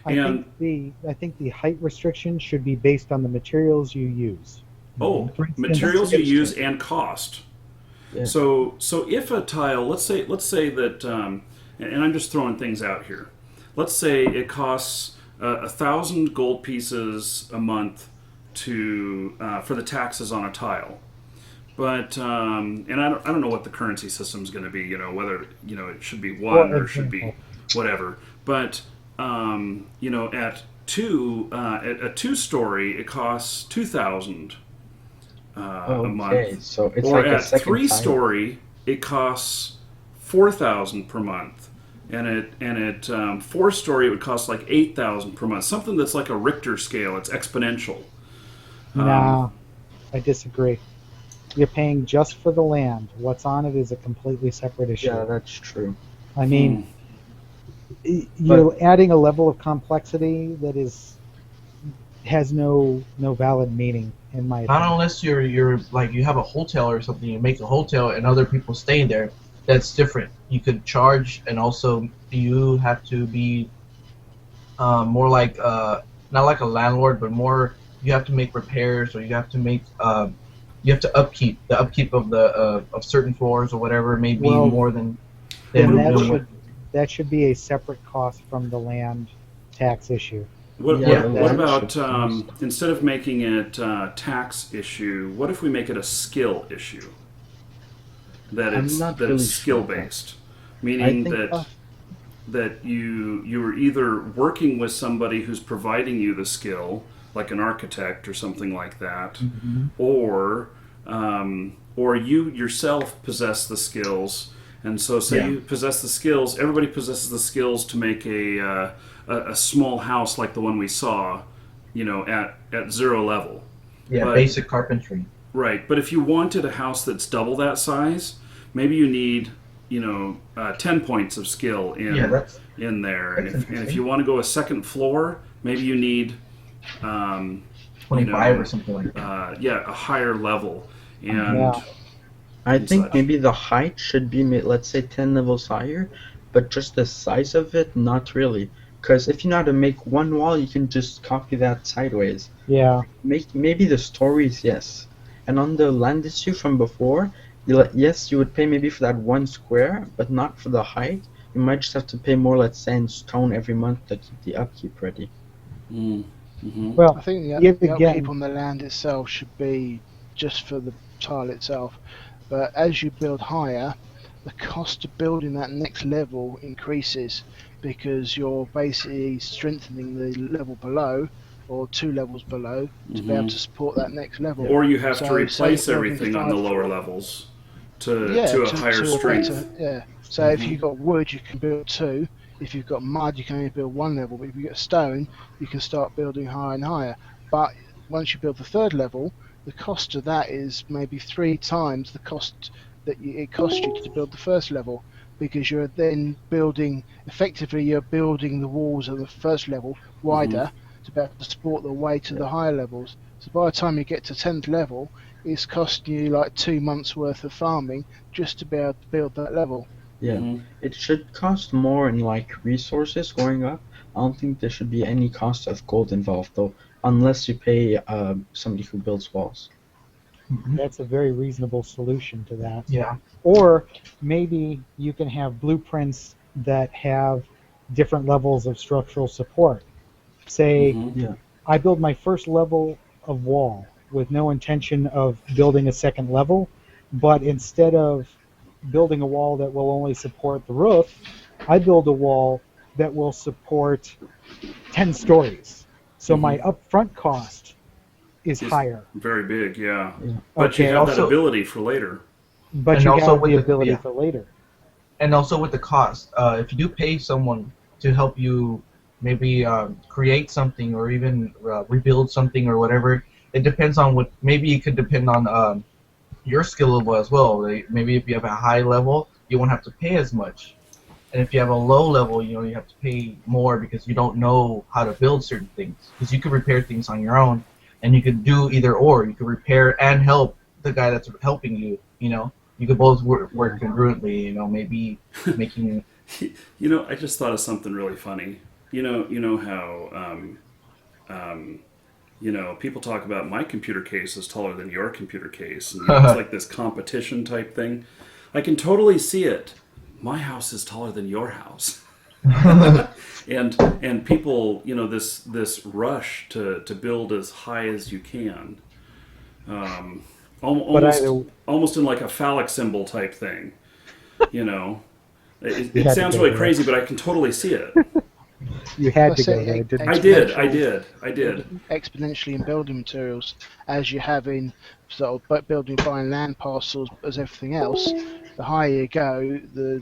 I think the height restriction should be based on the materials you use. Oh, For instance, materials you use and cost. Yeah. So if a tile, let's say that, and I'm just throwing things out here. Let's say it costs 1,000 gold pieces a month for the taxes on a tile. But and I don't know what the currency system is going to be. Whether it should be one or it should be whatever. But at a 2-story, it costs 2,000 a Okay, month, so it's or like a at second tier. 3-story, it costs 4,000 per month. And at 4-story, it would cost like 8,000 per month. Something that's like a Richter scale. It's exponential. Nah, I disagree. You're paying just for the land. What's on it is a completely separate issue. Yeah, that's true. I mean, But you're adding a level of complexity that has no valid meaning in my Not opinion. unless you're like you have a hotel or something, you make a hotel and other people stay there. That's different. You could charge, and also you have to be more like not like a landlord, but more you have to make repairs, or you have to make you have to upkeep the upkeep of the of certain floors or whatever may be Well, more than then what. that should be a separate cost from the land tax issue. What, yeah, what, the what land about should cost. instead of making it tax issue, what if we make it a skill issue? That I'm not it's really skill sure. based, I meaning think that you are either working with somebody who's providing you the skill, like an architect or something like that, Mm-hmm. or you yourself possess the skills. And so, say Yeah. you possess the skills. Everybody possesses the skills to make a small house like the one we saw, at 0 level. Yeah, But basic carpentry. right, but if you wanted a house that's double that size, maybe you need 10 points of skill Yeah, in there. that's And if interesting. you want to go a second floor, maybe you need um, 25 or something like that. a higher level. And Yeah. I and think such. maybe the height should be, let's say, 10 levels higher, but just the size of it, not really. Because if you know how to make one wall, you can just copy that sideways. Yeah. Maybe the stories, yes. And on the land issue from before, yes, you would pay maybe for that 1 square, but not for the height. You might just have to pay more, let's say, in stone every month to keep the upkeep ready. Well, I think yet the again, upkeep on the land itself should be just for the tile itself. But as you build higher, the cost of building that next level increases because you're basically strengthening the level below or 2 levels below to be able to support that next level. or you have to So, say replace you're building everything on the 5 lower floor- levels to Yeah, a higher to a strength. better, yeah. So if you've got wood, you can build 2. If you've got mud, you can only build 1 level. But if you've got stone, you can start building higher and higher. But once you build the 3rd level, the cost of that is maybe 3 times the cost that it cost you to build the 1st level, because you're then you're building the walls of the 1st level wider to be able to support the weight of the higher levels. So by the time you get to 10th level, it's costing you like 2 months worth of farming just to be able to build that level. Yeah, it should cost more in like resources going up. I don't think there should be any cost of gold involved though, unless you pay somebody who builds walls. that's a very reasonable solution to that. Yeah. Or maybe you can have blueprints that have different levels of structural support. Say, Yeah, I build my first level of wall with no intention of building a second level, but instead of building a wall that will only support the roof, I build a wall that will support 10 stories. So my upfront cost is It's higher. very big, yeah. But you Okay, have that also- ability for later. but And you also have with the the- ability yeah. for later. And also with the cost, if you do pay someone to help you maybe create something or even rebuild something or whatever, it depends on what. Maybe it could depend on your skill level as well. Like, maybe if you have a high level, you won't have to pay as much, and if you have a low level, you have to pay more because you don't know how to build certain things. Because you could repair things on your own, and you could do either or. You could repair and help the guy that's helping you. You could both work congruently. Maybe making. I just thought of something really funny. You know how people talk about my computer case is taller than your computer case, and it's like this competition type thing. I can totally see it. My house is taller than your house, and people, this rush to build as high as you can, But either almost in like a phallic symbol type thing, you know. It, You it had to sounds go really there. crazy, but I can totally see it. You had I to go say there, didn't I you? did. exponential- I did. exponentially in building materials as you have in sort of building buying land parcels as everything else. The higher you go, the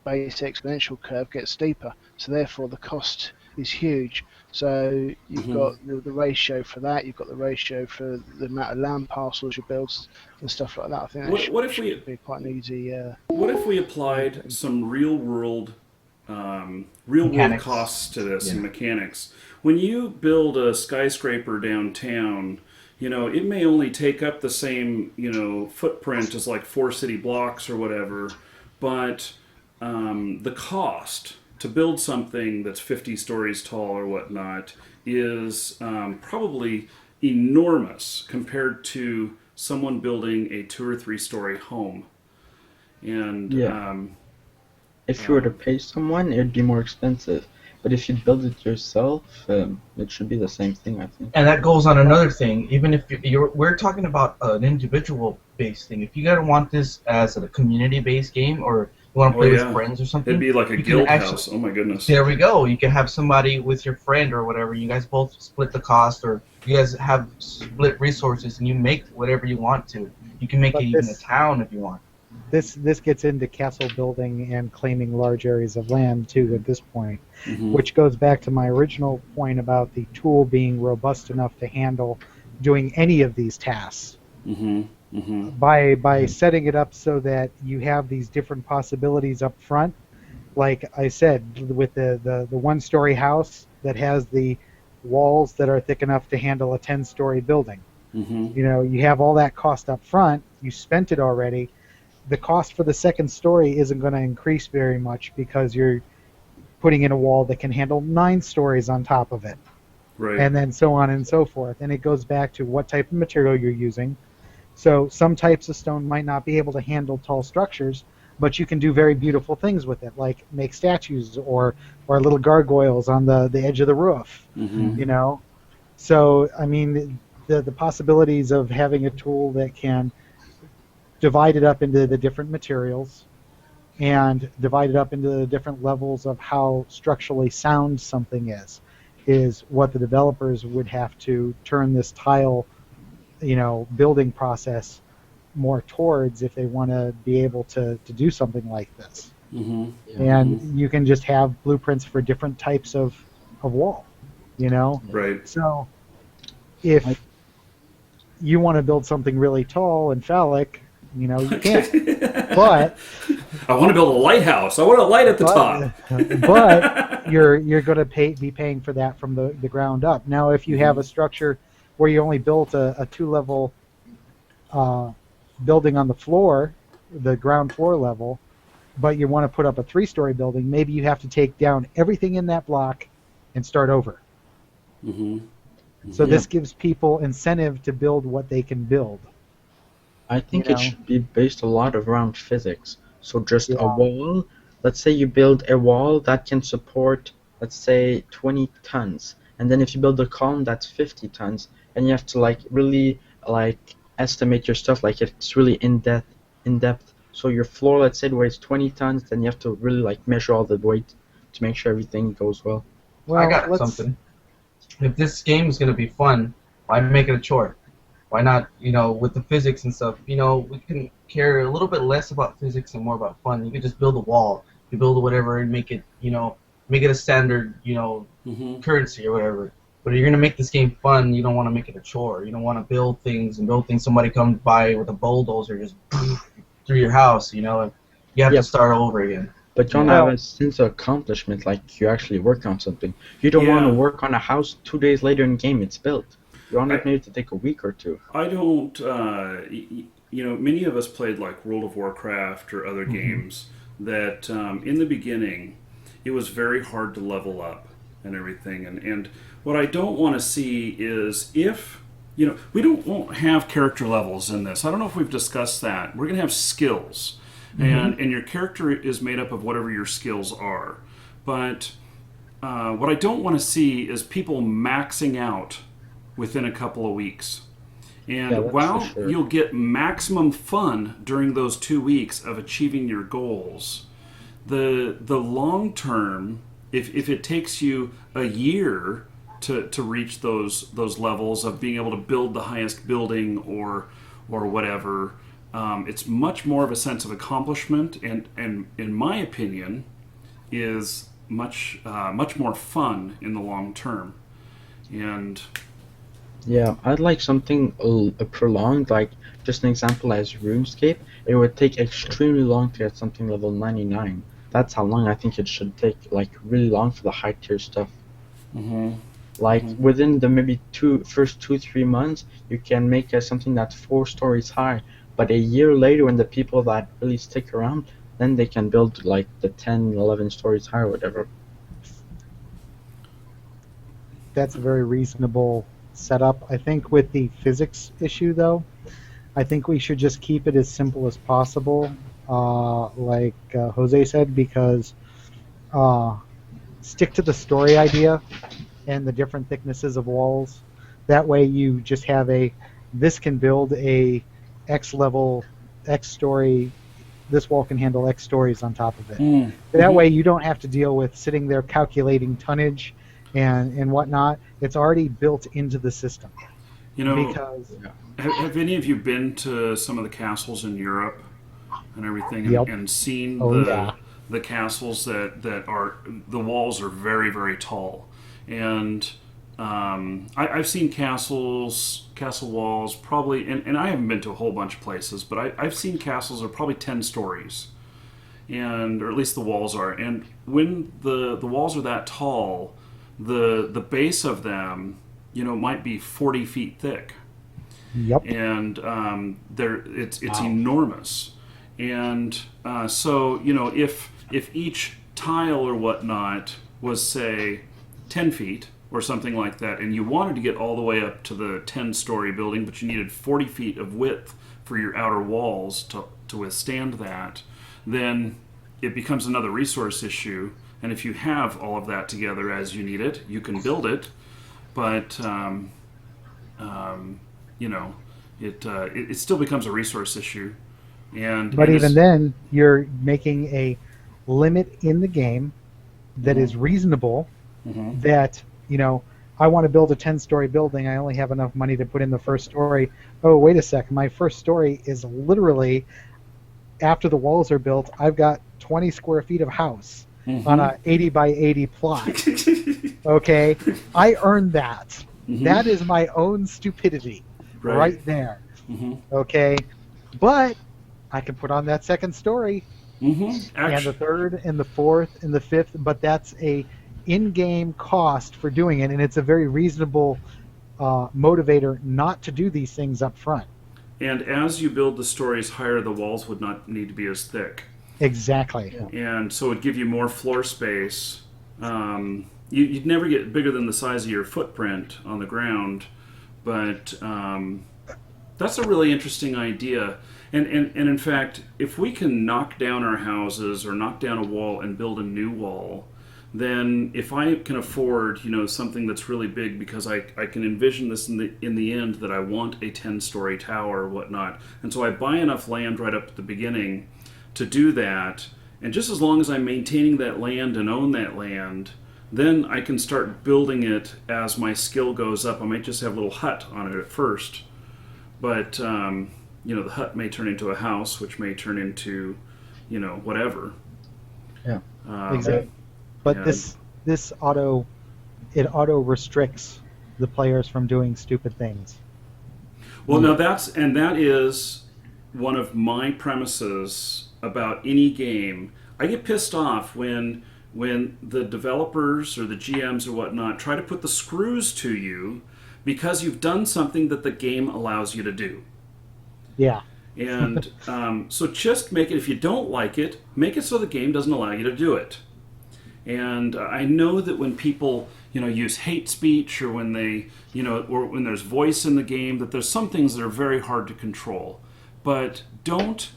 base exponential curve gets steeper, so therefore the cost is huge. So you've Mhm. got the ratio for that, you've got the ratio for the amount of land parcels you build and stuff like that. I think that What if should be quite an easy what if we way of applied doing. some real world Mechanics. costs to this Yeah. and mechanics? When you build a skyscraper downtown, it may only take up the same footprint as like 4 city blocks or whatever, but the cost to build something that's 50 stories tall or whatnot is probably enormous compared to someone building a 2 or 3 story home. And Yeah. If you were to pay someone, it'd be more expensive. But if you build it yourself, it should be the same thing, I think. And that goes on another thing. Even if we're talking about an individual-based thing. If you guys want this as a community-based game, or you want to oh play with yeah, friends or it'd something, be like a you can guild actually. house. Oh my goodness. There we go. You can have somebody with your friend or whatever. You guys both split the cost, or you guys have split resources, and you make whatever you want to. You can make But it even a town if you want. This gets into castle building and claiming large areas of land too at this point, Hmm. which goes back to my original point about the tool being robust enough to handle doing any of these tasks. Hmm. Hmm. By setting it up so that you have these different possibilities up front, like I said, with the 1-story house that has the walls that are thick enough to handle a 10-story building. Hmm. You have all that cost up front, you spent it already. The cost for the second story isn't going to increase very much because you're putting in a wall that can handle 9 stories on top of it, Right. and then so on and so forth. And it goes back to what type of material you're using. So some types of stone might not be able to handle tall structures, but you can do very beautiful things with it, like make statues or little gargoyles on the edge of the roof. Hmm. You know, so I mean, the possibilities of having a tool that can divide it up into the different materials and divide it up into the different levels of how structurally sound something is what the developers would have to turn this tile, building process more towards if they want to be able to do something like this. Hmm. Yeah. And you can just have blueprints for different types of wall, you know? Right. So if I- you want to build something really tall and phallic, you can. But I want to build a lighthouse. I want a light at the top. but you're going to be paying for that from the ground up. Now, if you have a structure where you only built a 2-level building on the floor, the ground floor level, but you want to put up a 3-story building, maybe you have to take down everything in that block and start over. Hmm. So this gives people incentive to build what they can build. I think You it know? should be based a lot around physics. So just a Yeah. wall, let's say you build a wall that can support, let's say, 20 tons. And then if you build a column that's 50 tons, and you have to really estimate your stuff, like it's really in depth. So your floor, let's say, it weighs 20 tons, then you have to really measure all the weight to make sure everything goes well. I Well, got let's. something. If this game is gonna be fun, why make it a chore? Why not, with the physics and stuff, we can care a little bit less about physics and more about fun. You could just build a wall, you build whatever and make it, make it a standard, Hmm. currency or whatever. But if you're gonna make this game fun, you don't want to make it a chore. You don't want to build things and build things. Somebody comes by with a bulldozer just through your house, and you have Yep. to start over again. But you want to have a sense of accomplishment, like you actually work on something. You don't want to Yeah. work on a house 2 days later in game it's built. You want it maybe to take a week or two. I don't. Many of us played like World of Warcraft or other games that in the beginning it was very hard to level up and everything. And what I don't want to see is if we won't have character levels in this. I don't know if we've discussed that. We're gonna have skills, and your character is made up of whatever your skills are. But what I don't want to see is people maxing out within a couple of weeks. And Yeah, that's while for sure. you'll get maximum fun during those 2 weeks of achieving your goals, the long term, if it takes you a year to reach those levels of being able to build the highest building or whatever, it's much more of a sense of accomplishment, and in my opinion, is much more fun in the long term. And Yeah, I'd like something prolonged, like just an example as RuneScape. It would take extremely long to get something level 99. That's how long I think it should take, like really long for the high tier stuff. mhm, Like mhm. within the maybe first 2 3 months, you can make something that's 4 stories high. But a year later, when the people that really stick around, then they can build like the 10, 11 stories high or whatever. That's a very reasonable setup. I think with the physics issue, though, I think we should just keep it as simple as possible, like Jose said, because uh, stick to the story idea and the different thicknesses of walls. That way, you just have this can build a X level, X story. This wall can handle X stories on top of it. Mm, That mhm. way, you don't have to deal with sitting there calculating tonnage and whatnot. It's already built into the system You know, because Yeah. have any of you been to some of the castles in Europe and everything, yep. and seen Oh yeah. the castles that are, the walls are very very tall, and I've seen castle walls probably, and I haven't been to a whole bunch of places, but I've seen castles that are probably 10 stories, and or at least the walls are, and when the walls are that tall, the base of them, might be 40 feet thick, Yep. and it's Wow. enormous. And so if each tile or whatnot was, say, 10 feet or something like that, and you wanted to get all the way up to the 10-story building, but you needed 40 feet of width for your outer walls to withstand that, then it becomes another resource issue. And if you have all of that together as you need it, you can build it, but um, you know, it still becomes a resource issue, But and even it's then, you're making a limit in the game that mhm, is reasonable. mhm. That I want to build a 10-story building. I only have enough money to put in the first story. Oh, wait a sec. My first story is literally after the walls are built. I've got 20 square feet of house on Mhm. a 80 by 80 plot. Okay, I earned that. Mhm. That is my own stupidity Right. right there. Mhm. Okay, but I can put on that second story Mhm. and the Actually, third and the fourth and the fifth, but that's a in-game cost for doing it, and it's a very reasonable motivator not to do these things up front. and as you build the stories higher, the walls would not need to be as thick, Exactly. Yeah. and so it'd give you more floor space. You'd never get bigger than the size of your footprint on the ground, but that's a really interesting idea. And in fact, if we can knock down our houses or knock down a wall and build a new wall, then if I can afford, something that's really big, because I can envision this in the end that I want a 10-story tower or whatnot. And so I buy enough land right up at the beginning to do that. And just as long as I'm maintaining that land and own that land, then I can start building it as my skill goes up. I might just have a little hut on it at first, but the hut may turn into a house, which may turn into, whatever. Yeah. Um, Exactly. But and this auto restricts the players from doing stupid things. well, now that is one of my premises about any game. I get pissed off when the developers or the GMs or whatnot try to put the screws to you because you've done something that the game allows you to do. Yeah. And so just make it, if you don't like it, make it so the game doesn't allow you to do it. And I know that when people, use hate speech, or when they, or when there's voice in the game, that there's some things that are very hard to control. But don't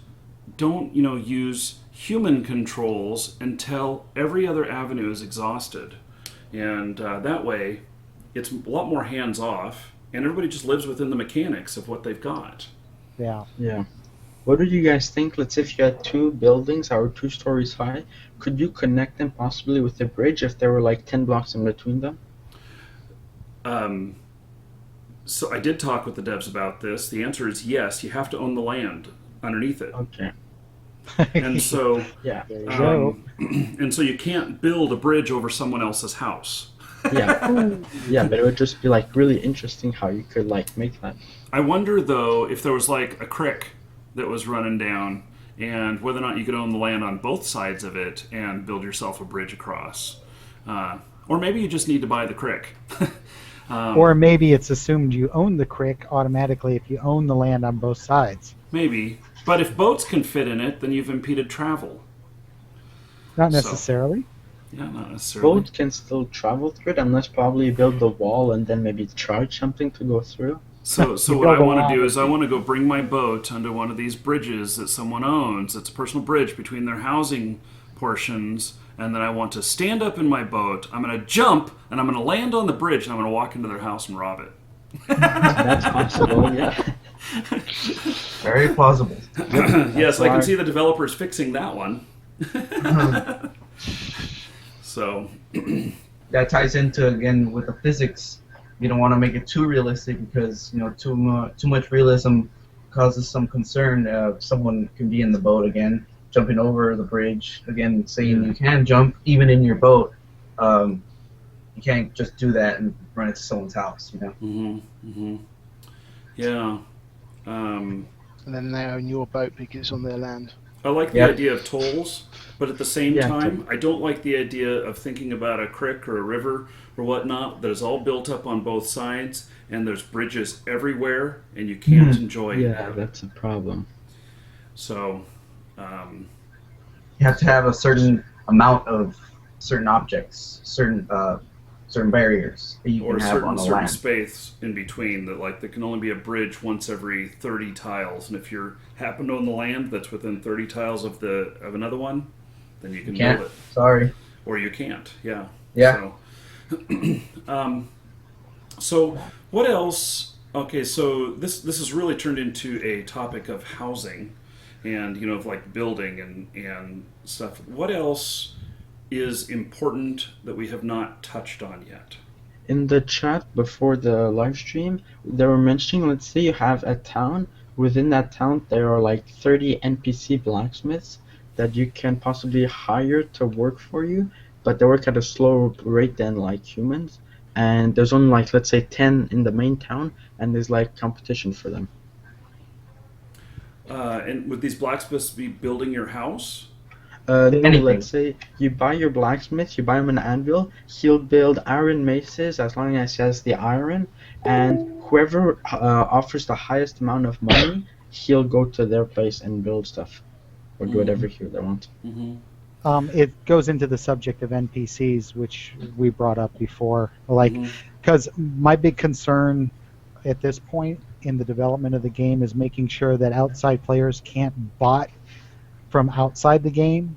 use human controls until every other avenue is exhausted. And that way, it's a lot more hands off, and everybody just lives within the mechanics of what they've got. Yeah. Yeah. What do you guys think? Let's say if you had two buildings that were 2 stories high, could you connect them possibly with a bridge if there were like 10 blocks in between them? Um, so I did talk with the devs about this. The answer is yes. You have to own the land underneath it, Okay. and so Yeah. There you go. and so you can't build a bridge over someone else's house. Yeah. Yeah, but it would just be like really interesting how you could like make that. I wonder though if there was like a creek that was running down, and whether or not you could own the land on both sides of it and build yourself a bridge across, or maybe you just need to buy the creek. Or maybe it's assumed you own the creek automatically if you own the land on both sides. Maybe, but if boats can fit in it, then you've impeded travel. Not So- necessarily. Yeah, not necessarily. Boat can still travel through it unless probably you build the wall and then maybe charge something to go through. So You what I build a want to wall. do is I want to go bring my boat onto one of these bridges that someone owns. It's a personal bridge between their housing portions, and then I want to stand up in my boat. I'm going to jump, and I'm going to land on the bridge, and I'm going to walk into their house and rob it. That's possible, yeah. Very plausible. Yes, I can smart. see the developers fixing that one. So, That ties into again with the physics. You don't want to make it too realistic because too much realism causes some concern. Someone can be in the boat again, jumping over the bridge again, saying you can jump even in your boat. You can't just do that and run into someone's house. yeah. And then they own your boat because it's on their land. I like the Yep. idea of tolls, but at the same Yeah, time, I don't like the idea of thinking about a creek or a river or whatnot that is all built up on both sides and there's bridges everywhere and you can't enjoy Yeah, it. that's a problem. So, You have to have a certain amount of certain objects, certain barriers that you or can have on the certain land. space in between that like there can only be a bridge once every 30 tiles, and if you're happen to own the land that's within 30 tiles of another one, then you can Can't. build it, Sorry. or you can't. Yeah. Yeah. So, so what else? Okay, so this has really turned into a topic of housing, and of like building and stuff. What else is important that we have not touched on yet? In the chat before the live stream, they were mentioning, let's say you have a town. Within that town, there are like 30 NPC blacksmiths that you can possibly hire to work for you, but they work at a slower rate than like humans. And there's only like, let's say 10 in the main town, and there's like competition for them. And would these blacksmiths be building your house? No, Anything. let's say you buy your blacksmith, you buy him an anvil, he'll build iron maces as long as he has the iron, and whoever offers the highest amount of money, he'll go to their place and build stuff, or do whatever they want. Mm-hmm. It goes into the subject of NPCs, which we brought up before. Like, because my big concern at this point in the development of the game is making sure that outside players can't bot from outside the game.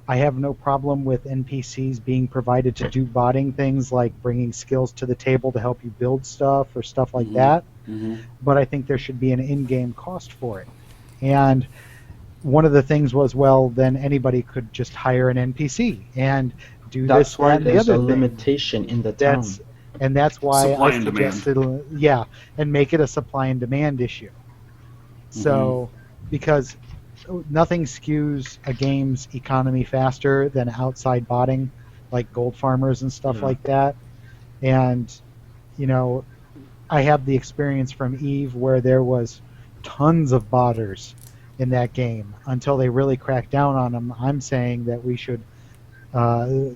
I have no problem with NPCs being provided to do botting things like bringing skills to the table to help you build stuff or stuff like that. But I think there should be an in-game cost for it. And one of the things was, well, then anybody could just hire an NPC and do That's this, why that, and the there's other a thing. limitation in the town. That's why Supply I and demand. suggested, and make it a supply and demand issue. So, because nothing skews a game's economy faster than outside botting, like gold farmers and stuff like that. And, I have the experience from EVE where there was tons of botters in that game until they really cracked down on them. I'm saying that we should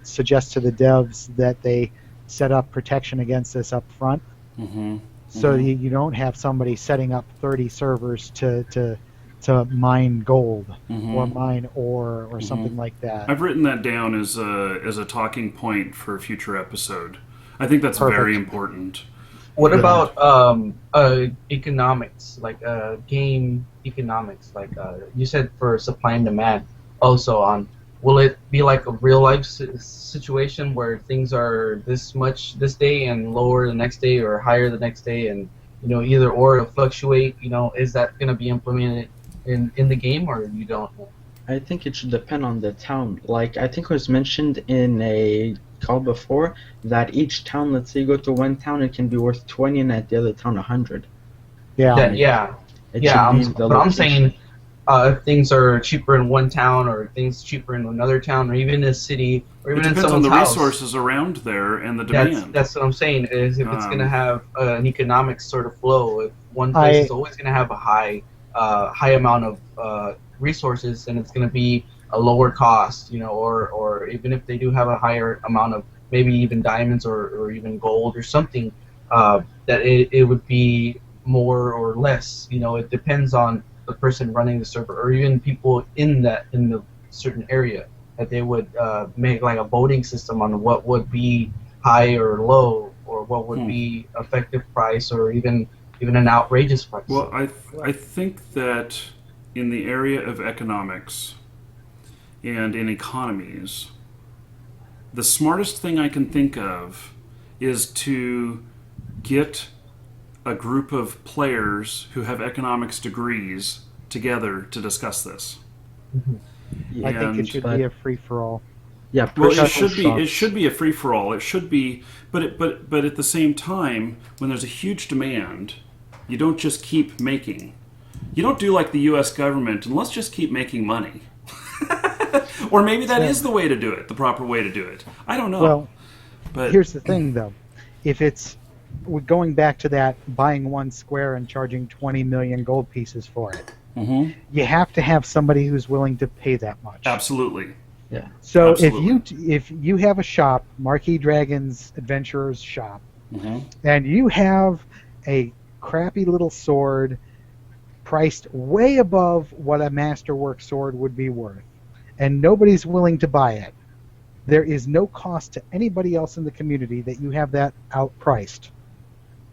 suggest to the devs that they set up protection against this up front, so you don't have somebody setting up 30 servers to mine gold or mine ore or something like that. I've written that down as a talking point for a future episode. I think that's Perfect. very important. What about economics, like game economics? Like you said, for supply and demand. Also, will it be like a real life situation where things are this much this day and lower the next day, or higher the next day, and either or it'll fluctuate? Is that going to be implemented in the game, or you don't? I think it should depend on the town. Like, I think it was mentioned in a call before that each town, let's say you go to one town, it can be worth 20 and at the other town 100. Yeah. That yeah, It yeah. should be the But I'm location. saying if things are cheaper in one town, or things cheaper in another town, or even in a city, or It even in depends on someone's the house. resources around there and the demand. That's what I'm saying. Is if it's going to Um, have an economic sort of flow. If one place is always going to have a high amount of resources, and it's going to be a lower cost, or even if they do have a higher amount of maybe even diamonds or even gold or something, that it would be more or less. It depends on the person running the server, or even people in the certain area, that they would make like a voting system on what would be high or low, or what would be effective price, or even an outrageous price. Well, I think that in the area of economics and in economies, the smartest thing I can think of is to get a group of players who have economics degrees together to discuss this. I think it should but- be a free for all. Yeah, Well, it personal should be. shops. It should be a free for all. It should be, but at the same time, when there's a huge demand, you don't just keep making. You don't do like the U.S. government, and let's just keep making money. Or maybe that is the way to do it, the proper way to do it. I don't know. Well, but here's the thing, though. If it's we're going back to that buying one square and charging 20 million gold pieces for it, Mhm. you have to have somebody who's willing to pay that much. Absolutely. So Absolutely. if you have a shop, Marquee Dragons Adventurers shop, Mhm. and you have a crappy little sword priced way above what a masterwork sword would be worth, and nobody's willing to buy it, there is no cost to anybody else in the community that you have that outpriced,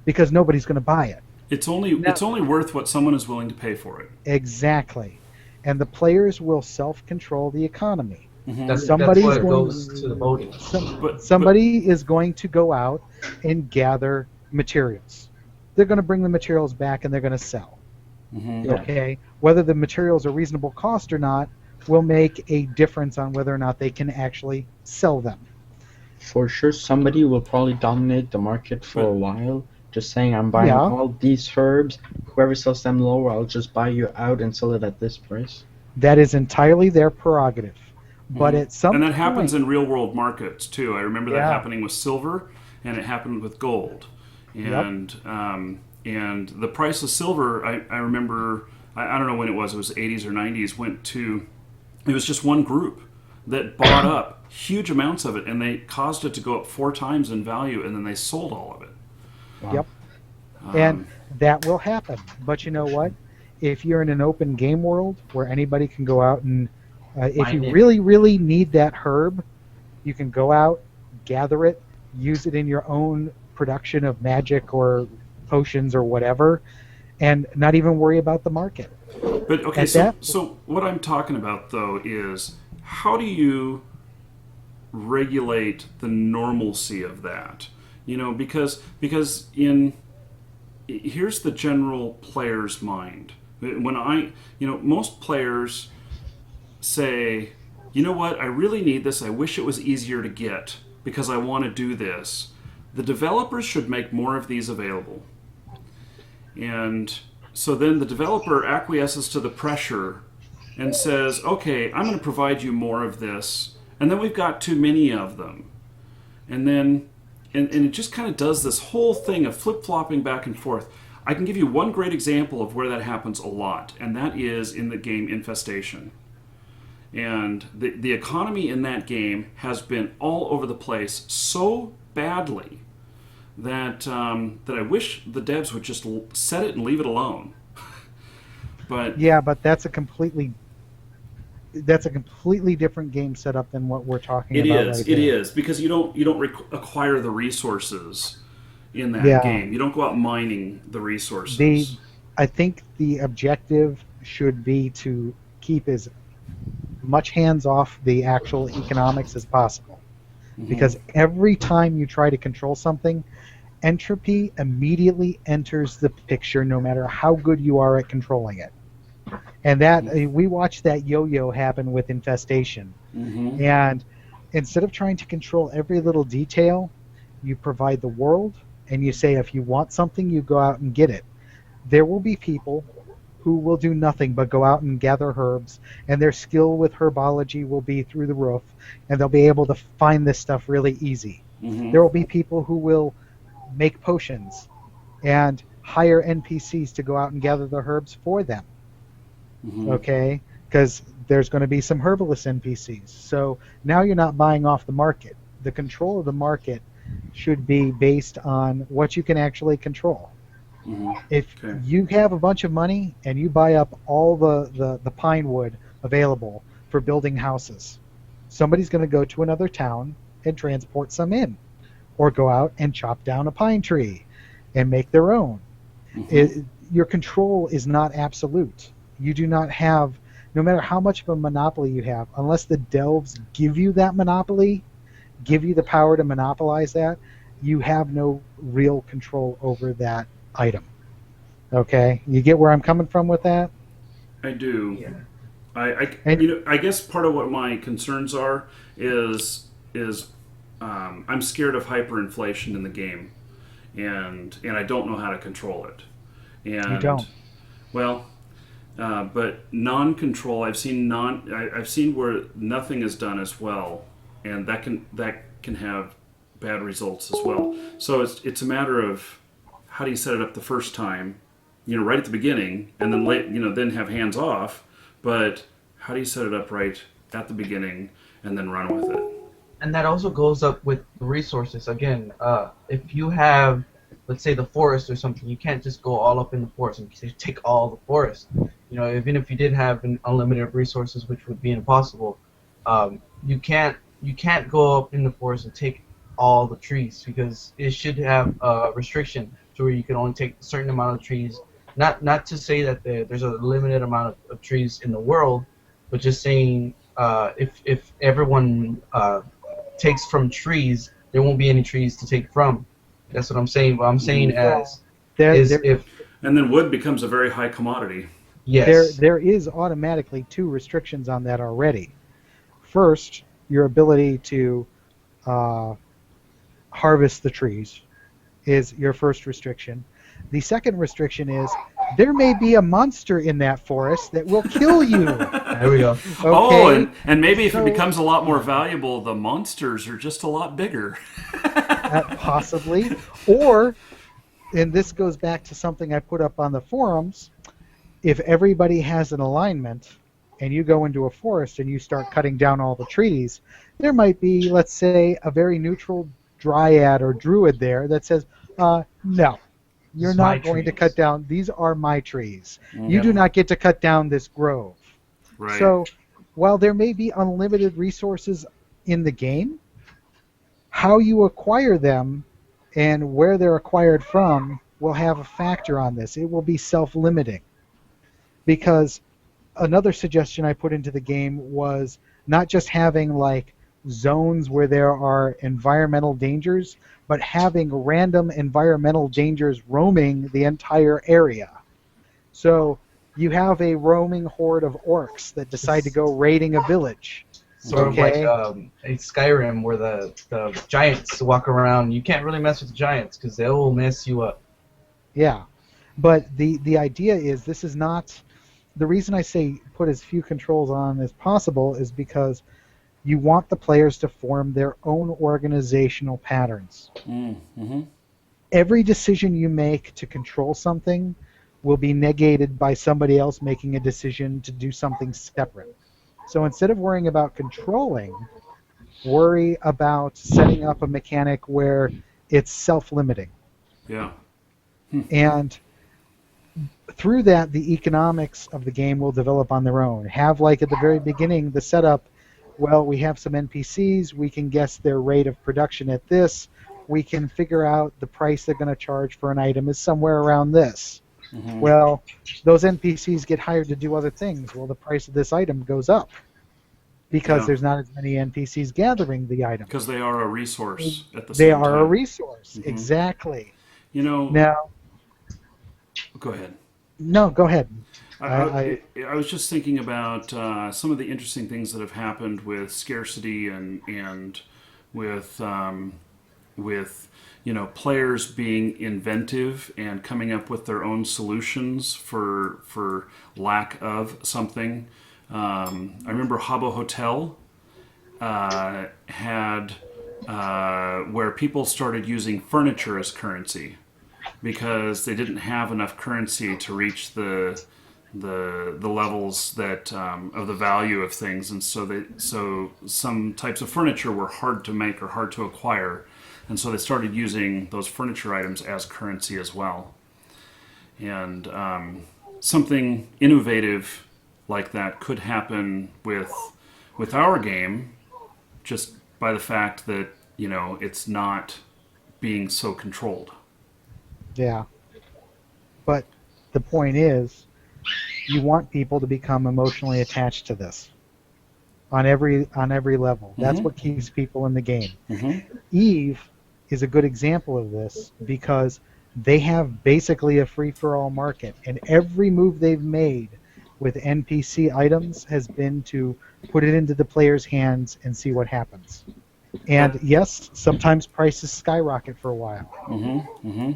because nobody's going to buy it. It's only worth what someone is willing to pay for it. Exactly. And the players will self-control the economy. Mhm. That's Somebody's what going- goes to the voting. Somebody is going to go out and gather materials. They're going to bring the materials back and they're going to sell. Mhm. Yeah. Okay? Whether the materials are reasonable cost or not will make a difference on whether or not they can actually sell them. For sure, somebody will probably dominate the market for a while, just saying, I'm buying Yeah. all these herbs. Whoever sells them lower, I'll just buy you out and sell it at this price. That is entirely their prerogative. But at some And that happens point, in real world markets too. I remember that Yeah. happening with silver, and it happened with gold. And and the price of silver, I remember, I don't know when it was 80s or 90s, it was just one group that bought up huge amounts of it, and they caused it to go up 4 times in value, and then they sold all of it. Yep. And that will happen. But you know what? If you're in an open game world where anybody can go out and if you Find it. really, really need that herb, you can go out, gather it, use it in your own production of magic or potions or whatever, and not even worry about the market. But okay, At so that- so what I'm talking about though is how do you regulate the normalcy of that? Because here's the general player's mind. When most players say, you know what, I really need this. I wish it was easier to get because I want to do this. The developers should make more of these available. And so then the developer acquiesces to the pressure and says, okay, I'm going to provide you more of this. And then we've got too many of them. And then, and it just kind of does this whole thing of flip-flopping back and forth. I can give you one great example of where that happens a lot, and that is in the game Infestation. And the economy in that game has been all over the place so badly that that I wish the devs would just set it and leave it alone. But Yeah, but that's a completely different game setup than what we're talking it about. is, right it here. is, because you don't acquire the resources in that Yeah. game. You don't go out mining the resources. I think the objective should be to keep as much hands off the actual economics as possible. Mhm. Because every time you try to control something, entropy immediately enters the picture no matter how good you are at controlling it. And that we watched that yo-yo happen with infestation. Mm-hmm. And instead of trying to control every little detail, you provide the world, and you say if you want something, you go out and get it. There will be people who will do nothing but go out and gather herbs, and their skill with herbology will be through the roof, and they'll be able to find this stuff really easy. Mm-hmm. There will be people who will make potions and hire NPCs to go out and gather the herbs for them. Mm-hmm. Okay? Because there's going to be some herbalist NPCs. So now you're not buying off the market. The control of the market should be based on what you can actually control. Mm-hmm. If Okay. you have a bunch of money and you buy up all the pine wood available for building houses, somebody's going to go to another town and transport some in, or go out and chop down a pine tree and make their own. Mm-hmm. Your control is not absolute. You do not have, no matter how much of a monopoly you have, unless the delves give you that monopoly, give you the power to monopolize that, you have no real control over that item. Okay? You get where I'm coming from with that? I do. Yeah. I guess part of what my concerns are is I'm scared of hyperinflation in the game, and I don't know how to control it. And You don't. Well, but non-control, I've seen where nothing is done as well, and that can have bad results as well. So it's a matter of how do you set it up the first time, right at the beginning, and then then have hands off. But how do you set it up right at the beginning and then run with it? And that also goes up with the resources. Again, if you have, let's say, the forest or something, you can't just go all up in the forest and take all the forest. Even if you did have unlimited resources, which would be impossible, you can't go up in the forest and take all the trees, because it should have a restriction to where you can only take a certain amount of trees. Not to say that there's a limited amount of trees in the world, but just saying if everyone takes from trees, there won't be any trees to take from. That's what I'm saying. What I'm saying if And then wood becomes a very high commodity. yes, There is automatically 2 restrictions on that already. First, your ability to harvest the trees is your first restriction. The second restriction is there may be a monster in that forest that will kill you. there we go. Okay? Oh, and maybe if So- it becomes a lot more valuable, the monsters are just a lot bigger. Possibly. Or, and this goes back to something I put up on the forums, if everybody has an alignment and you go into a forest and you start cutting down all the trees, there might be, let's say, a very neutral dryad or druid there that says, no, you're It's my not going to trees. cut down, these are my trees. You Yep. do not get to cut down this grove. Right. So, while there may be unlimited resources in the game, how you acquire them and where they're acquired from will have a factor on this. It will be self-limiting. Because another suggestion I put into the game was not just having like zones where there are environmental dangers, but having random environmental dangers roaming the entire area. So you have a roaming horde of orcs that decide to go raiding a village. Sort Okay. of like a Skyrim where the giants walk around. You can't really mess with the giants because they will mess you up. Yeah, but the idea is this is not, the reason I say put as few controls on as possible is because you want the players to form their own organizational patterns. Mm-hmm. Every decision you make to control something will be negated by somebody else making a decision to do something separate. So instead of worrying about controlling, worry about setting up a mechanic where it's self-limiting. Yeah. And through that, the economics of the game will develop on their own. Have, like at the very beginning, the setup, well, we have some NPCs, we can guess their rate of production at this, we can figure out the price they're going to charge for an item is somewhere around this. Mm-hmm. Well, those NPCs get hired to do other things. Well, the price of this item goes up because Yeah. there's not as many NPCs gathering the item. Because they are a resource at the They same time. are a resource, Mhm. exactly. You know, Now, go ahead. no, go ahead. I was just thinking about some of the interesting things that have happened with scarcity and with players being inventive and coming up with their own solutions for lack of something. I remember Habbo Hotel had where people started using furniture as currency because they didn't have enough currency to reach the levels that of the value of things, and so some types of furniture were hard to make or hard to acquire, and so they started using those furniture items as currency as well. And something innovative like that could happen with our game, just by the fact that it's not being so controlled. Yeah. But the point is, you want people to become emotionally attached to this on every level. That's what keeps people in the game. Eve is a good example of this because they have basically a free-for-all market, and every move they've made with NPC items has been to put it into the player's hands and see what happens. And yes, sometimes prices skyrocket for a while,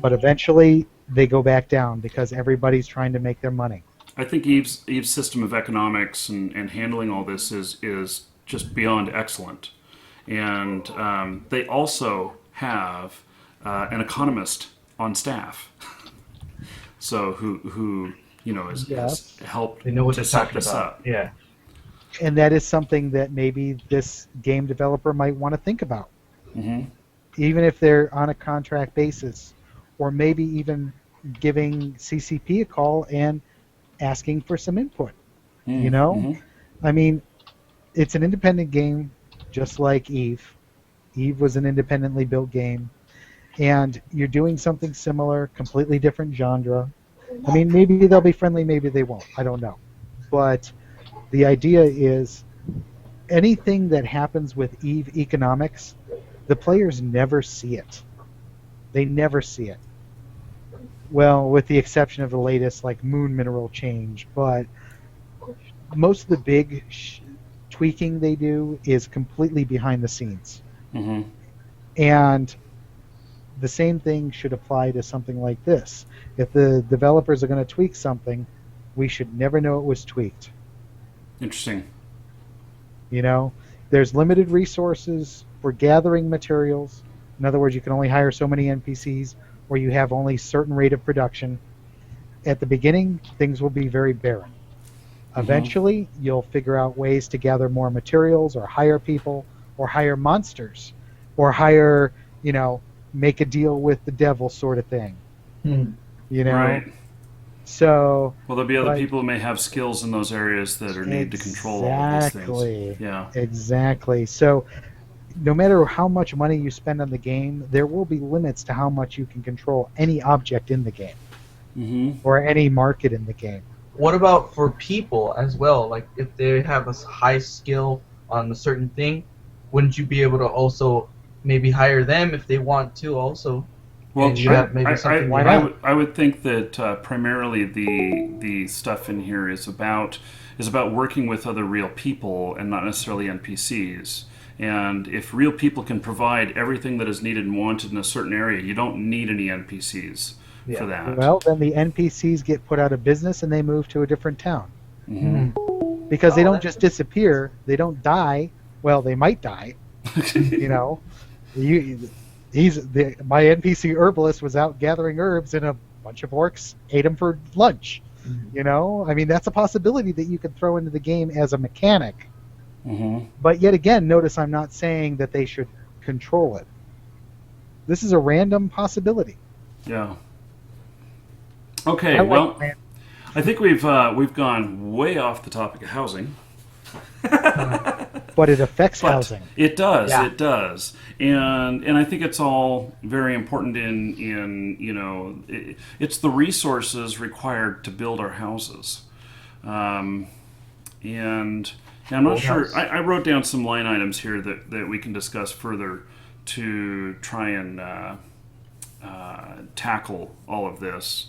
but eventually they go back down because everybody's trying to make their money. I think Eve's system of economics and handling all this is just beyond excellent, and they also have an economist on staff, so who has helped They know what to they're set talking this about. up. Yeah. And that is something that maybe this game developer might want to think about, even if they're on a contract basis, or maybe even giving CCP a call and asking for some input. I mean, it's an independent game, just like Eve. Eve was an independently built game, and you're doing something similar, completely different genre. I mean, maybe they'll be friendly, maybe they won't. I don't know. But the idea is anything that happens with Eve economics, the players never see it. They never see it. Well, with the exception of the latest like moon mineral change, but most of the big tweaking they do is completely behind the scenes. And the same thing should apply to something like this. If the developers are going to tweak something, we should never know it was tweaked. Interesting. There's limited resources for gathering materials. In other words, you can only hire so many NPCs, or you have only certain rate of production. At the beginning, things will be very barren. Eventually, you'll figure out ways to gather more materials, or hire people, or hire monsters, or hire, make a deal with the devil sort of thing. Right. So, well, there'll be other people who may have skills in those areas that are needed to control all of these things. Yeah. Exactly. So, no matter how much money you spend on the game, there will be limits to how much you can control any object in the game, or any market in the game. What about for people as well? Like, if they have a high skill on a certain thing, wouldn't you be able to also maybe hire them if they want to also? Well, I would think that primarily the stuff in here is about working with other real people and not necessarily NPCs. And if real people can provide everything that is needed and wanted in a certain area, you don't need any NPCs for that. Well, then the NPCs get put out of business and they move to a different town. Because they don't just disappear. They don't die. Well, they might die. My NPC herbalist was out gathering herbs, and a bunch of orcs ate them for lunch. I mean, that's a possibility that you could throw into the game as a mechanic. But yet again, notice I'm not saying that they should control it. This is a random possibility. Yeah. Okay. Well, I think we've gone way off the topic of housing. But it affects housing. It does. Yeah. It does. And I think it's all very important it's the resources required to build our houses. And I'm not sure. I wrote down some line items here that we can discuss further to try and tackle all of this.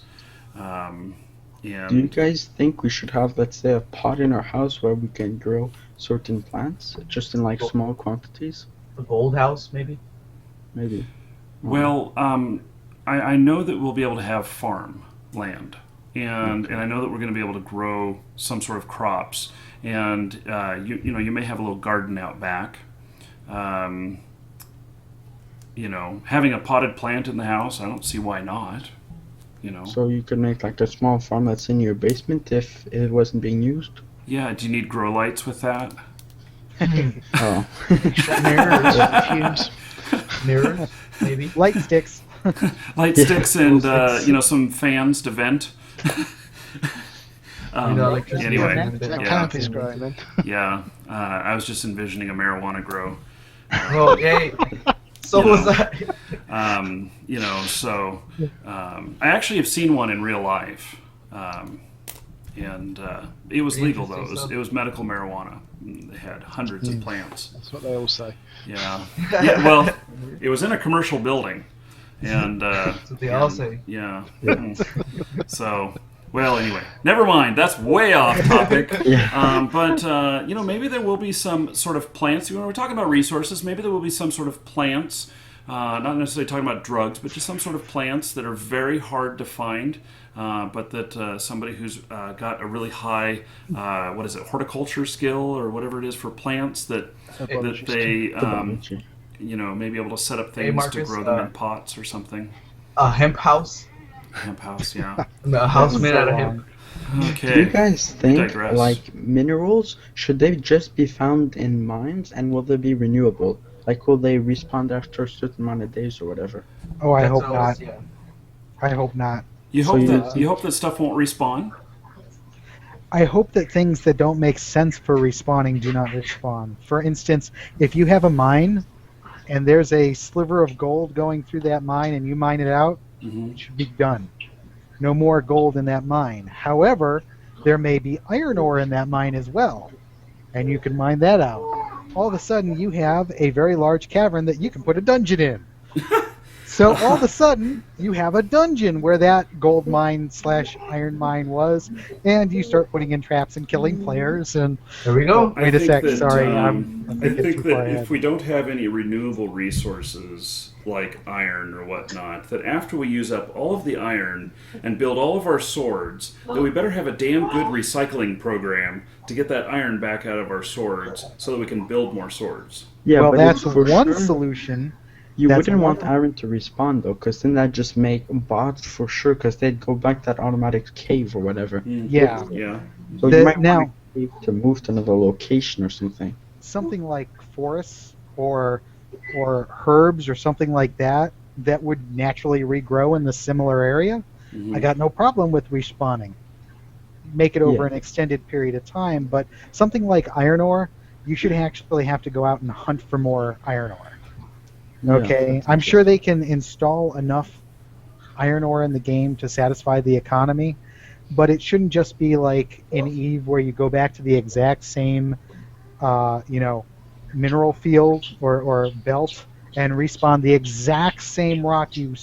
And Do you guys think we should have, let's say, a pot in our house where we can grow certain plants, just in like small quantities? The Gold House, maybe. Maybe. well, I know that we'll be able to have farm land, and I know that we're going to be able to grow some sort of crops, and you may have a little garden out back. Um, having a potted plant in the house, I don't see why not. So you could make like a small farm that's in your basement if it wasn't being used. Yeah. Do you need grow lights with that? Oh. Mirrors, fumes. Mirrors, maybe. Light sticks. Light sticks and some fans to vent. Electricity. Anyway, That Yeah. canopy's growing then. yeah. I was just envisioning a marijuana grow. Oh, yay. So You was know. that. So I actually have seen one in real life, and it was legal though. Interesting It was medical marijuana. They had hundreds of plants. That's what they all say. Yeah. Yeah. Well, it was in a commercial building, and That's what they all say. yeah. So. Well, anyway, never mind. That's way off topic. But maybe there will be some sort of plants. When we're talking about resources, maybe there will be some sort of plants. Not necessarily talking about drugs, but just some sort of plants that are very hard to find. But that somebody who's got a really high, horticulture skill or whatever it is for plants that they may be able to set up things to Marcus, grow them in pots or something. A hemp house. Hemp house, yeah. A house made out of hemp. Okay. Do you guys think Digress. like minerals should they just be found in mines and will they be renewable? Like will they respawn after a certain amount of days or whatever? Oh, I That's hope always- not. Yeah. I hope not. You So hope that stuff won't respawn. I hope that things that don't make sense for respawning do not respawn. For instance, if you have a mine and there's a sliver of gold going through that mine and you mine it out, it should be done. No more gold in that mine. However, there may be iron ore in that mine as well, and you can mine that out. All of a sudden, you have a very large cavern that you can put a dungeon in. So all of a sudden, you have a dungeon where that gold mine / iron mine was, and you start putting in traps and killing players. And There we go. Wait a sec, sorry, I I'm thinking think too that far if ahead. we don't have any renewable resources like iron or whatnot, that after we use up all of the iron and build all of our swords, that we better have a damn good recycling program to get that iron back out of our swords so that we can build more swords. Yeah, well, but that's for one sure, solution. you that's wouldn't want one- iron to respawn though, because then that just make bots for sure, because they'd go back that automatic cave or whatever. Yeah. Yeah. So The- you might now- want to move to another location or something. Something like forests or herbs or something like that would naturally regrow in the similar area. I got no problem with respawning. Make it over Yeah. an extended period of time, but something like iron ore, you should actually have to go out and hunt for more iron ore. Okay, I'm sure they can install enough iron ore in the game to satisfy the economy, but it shouldn't just be like in Eve where you go back to the exact same, mineral field or belt and respawn the exact same rock you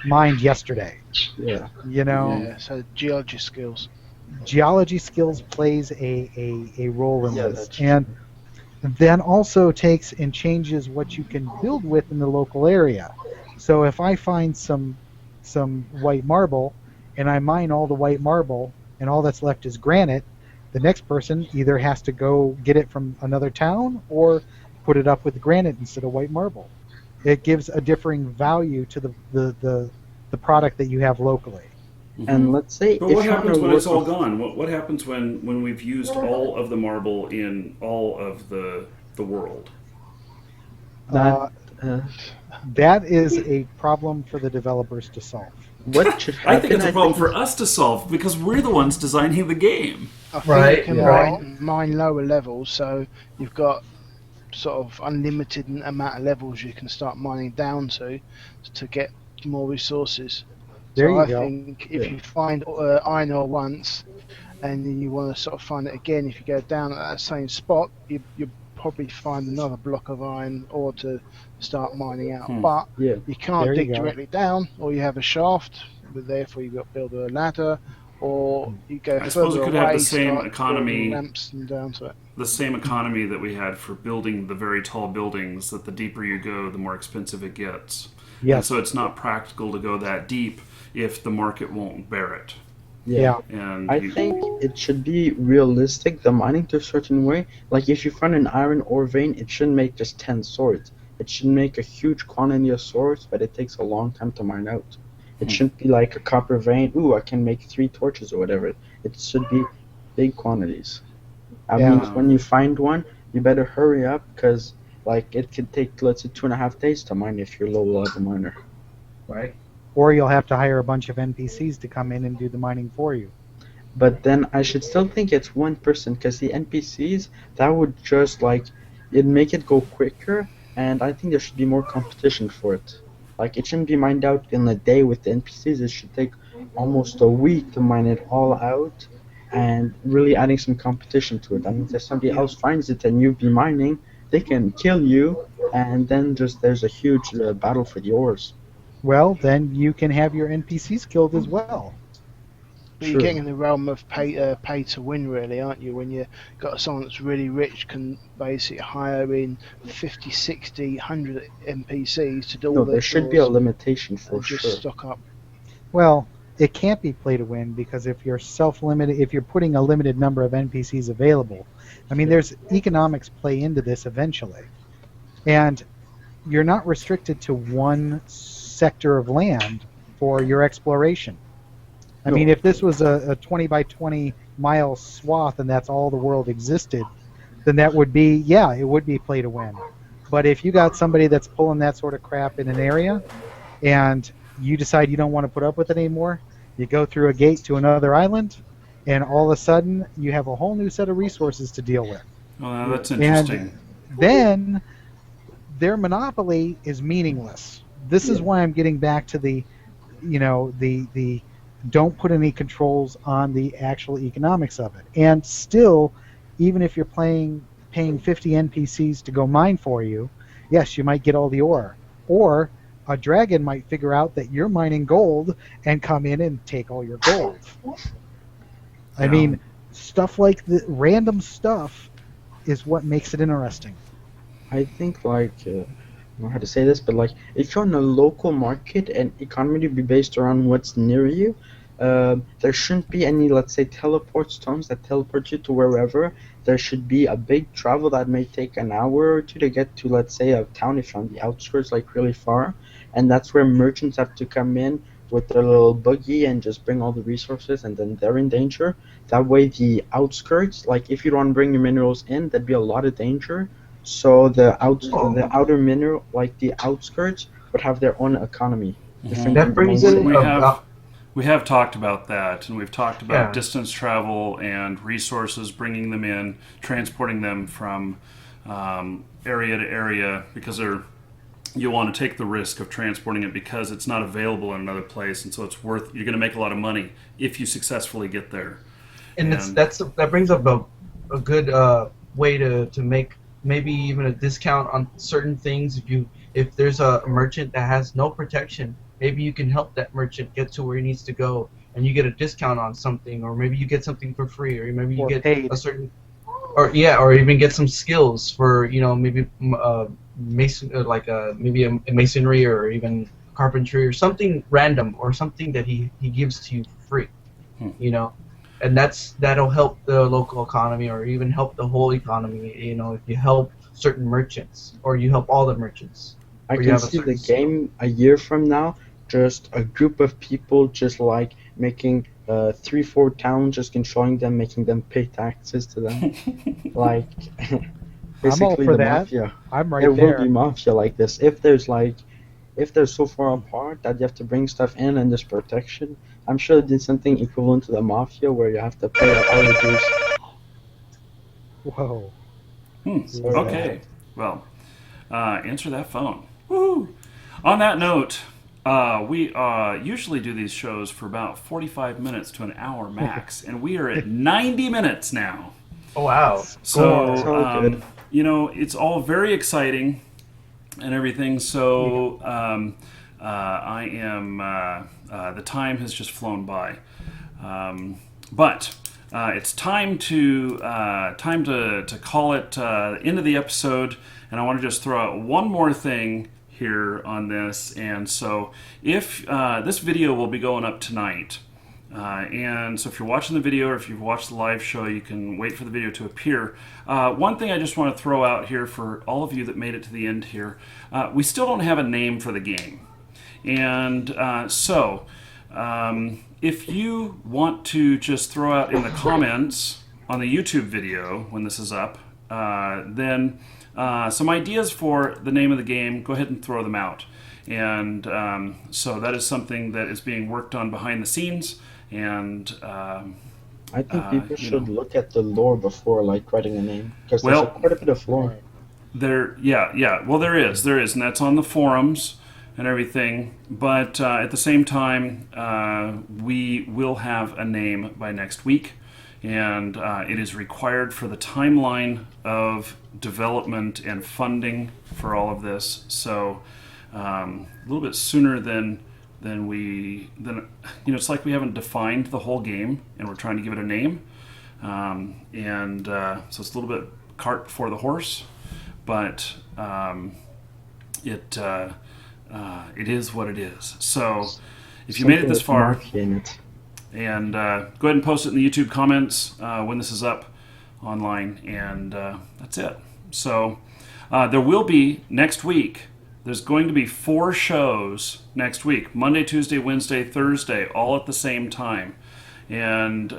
mined yesterday. Yeah. Yeah, so geology skills. Geology skills plays a role in Yeah, this, that's and then also takes and changes what you can build with in the local area. So if I find some white marble and I mine all the white marble and all that's left is granite, the next person either has to go get it from another town or put it up with granite instead of white marble. It gives a differing value to the product that you have locally. And let's say But if what you happens wanna when it's work all with- gone? What happens when we've used all of the marble in all of the world? Uh, uh, that is a problem for the developers to solve. what should happen? I think it's a problem think for us to solve because we're the ones designing the game. I think Right, you can yeah. mine lower levels, so you've got sort of unlimited amount of levels you can start mining down to get more resources. There So you I go. think if you find iron ore once, and then you want to sort of find it again, if you go down at that same spot, you'll probably find another block of iron ore to start mining out. But Yeah. you can't There you dig go. directly down, or you have a shaft, but therefore you've got to build a ladder, or you go I suppose further it could away, have the same start economy, building ramps and down to it. the same economy that we had for building the very tall buildings. That the deeper you go, the more expensive it gets. And Yes. so it's not practical to go that deep if the market won't bear it. Yeah. And I think it should be realistic, the mining to a certain way. Like if you find an iron ore vein, it shouldn't make just 10 swords. It should make a huge quantity of swords, but it takes a long time to mine out. It shouldn't be like a copper vein, ooh, I can make 3 torches or whatever. It should be big quantities. I Yeah. mean, when you find one, you better hurry up, because like it could take, let's say, 2.5 days to mine if you're low level miner. Right. Or you'll have to hire a bunch of NPCs to come in and do the mining for you. But then I should still think it's one person, because the NPCs, that would just like, it'd make it go quicker, and I think there should be more competition for it. Like it shouldn't be mined out in a day with the NPCs, it should take almost a week to mine it all out, and really adding some competition to it. I mean, if somebody else finds it and you've been mining, they can kill you, and then just there's a huge battle for the ores. Well, then you can have your NPCs killed as well. But you're getting in the realm of pay to win, really, aren't you? When you got someone that's really rich, can basically hire in 50, 60, 100 NPCs to do all No, the there should be a limitation for and just sure. stock up. Well, it can't be play to win because if you're self-limited, if you're putting a limited number of NPCs available, I mean, there's economics play into this eventually, and you're not restricted to one sector of land for your exploration. I mean, if this was a 20 by 20 mile swath and that's all the world existed, then that would be, yeah, it would be play to win. But if you got somebody that's pulling that sort of crap in an area and you decide you don't want to put up with it anymore, you go through a gate to another island, and all of a sudden you have a whole new set of resources to deal with. Well, that's interesting. And then their monopoly is meaningless. This is why I'm getting back to the don't put any controls on the actual economics of it. And still, even if you're paying 50 NPCs to go mine for you, yes, you might get all the ore. Or a dragon might figure out that you're mining gold and come in and take all your gold. I mean, stuff like the random stuff is what makes it interesting. I think like I don't know how to say this, but like if you're in a local market and economy to be based around what's near you, there shouldn't be any, let's say, teleport stones that teleport you to wherever. There should be a big travel that may take an hour or two to get to, let's say, a town if you're on the outskirts, like really far, and that's where merchants have to come in with their little buggy and just bring all the resources, and then they're in danger. That way the outskirts, like if you don't want to bring your minerals in, there'd be a lot of danger. So the outer mineral, like the outskirts, would have their own economy. Different That from the brings main in city. We have talked about that, and we've talked about Yeah. distance travel and resources, bringing them in, transporting them from area to area, because you want to take the risk of transporting it because it's not available in another place, and so you're going to make a lot of money if you successfully get there. And that brings up a good way to make maybe even a discount on certain things. If there's a merchant that has no protection, maybe you can help that merchant get to where he needs to go, and you get a discount on something, or maybe you get something for free, or maybe you get paid. a certain, or even get some skills for maybe mason, maybe a masonry or even carpentry or something random, or something that he gives to you for free, and that'll help the local economy, or even help the whole economy. If you help certain merchants, or you help all the merchants. I Or you can have a see the certain game a year from now, just a group of people just like making 3-4 towns, just controlling them, making them pay taxes to them. Like basically for the that. mafia. I'm right There will there. be mafia like this. If they're so far apart that you have to bring stuff in and there's protection, I'm sure they did something equivalent to the mafia where you have to pay all your dues. Whoa. Okay. Well, answer that phone. Woo! On that note, we usually do these shows for about 45 minutes to an hour max, and we are at 90 minutes now. Oh wow! So, So good. it's all very exciting and everything. So, I am. The time has just flown by. But it's time to call it end of the episode, and I want to just throw out one more thing here on this. And so, if this video will be going up tonight, and so if you're watching the video or if you've watched the live show, you can wait for the video to appear. One thing I just want to throw out here for all of you that made it to the end here, we still don't have a name for the game, and if you want to just throw out in the comments on the YouTube video when this is up, then some ideas for the name of the game, go ahead and throw them out. And so that is something that is being worked on behind the scenes. And I think people should look at the lore before like writing a name, because there's quite a bit of lore. Well, there is, and that's on the forums and everything. But at the same time, we will have a name by next week, and it is required for the timeline of development and funding for all of this. So a little bit sooner than it's like we haven't defined the whole game, and we're trying to give it a name, so it's a little bit cart before the horse, but it is what it is. So if you made it this far, and go ahead and post it in the YouTube comments when this is up online, and that's it. So there will be next week. There's going to be 4 shows next week, Monday, Tuesday, Wednesday, Thursday, all at the same time. And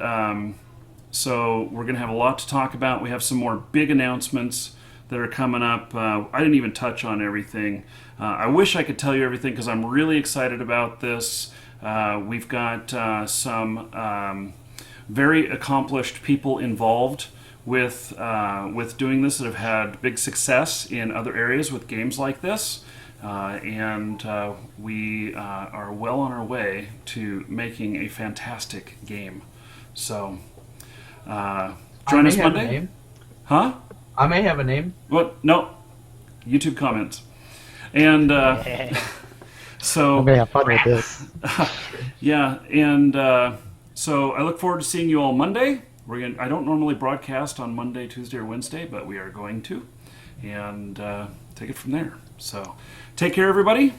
so we're going to have a lot to talk about. We have some more big announcements that are coming up. I didn't even touch on everything. I wish I could tell you everything because I'm really excited about this. We've got some very accomplished people involved with doing this that have had big success in other areas with games like this. And we are well on our way to making a fantastic game. So, join us Monday. Huh? I may have a name. What? No. YouTube comments. And so. I'm gonna have fun with this. Yeah, and so I look forward to seeing you all Monday. I don't normally broadcast on Monday, Tuesday, or Wednesday, but we are going to, and take it from there. So, take care, everybody,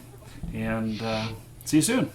and see you soon.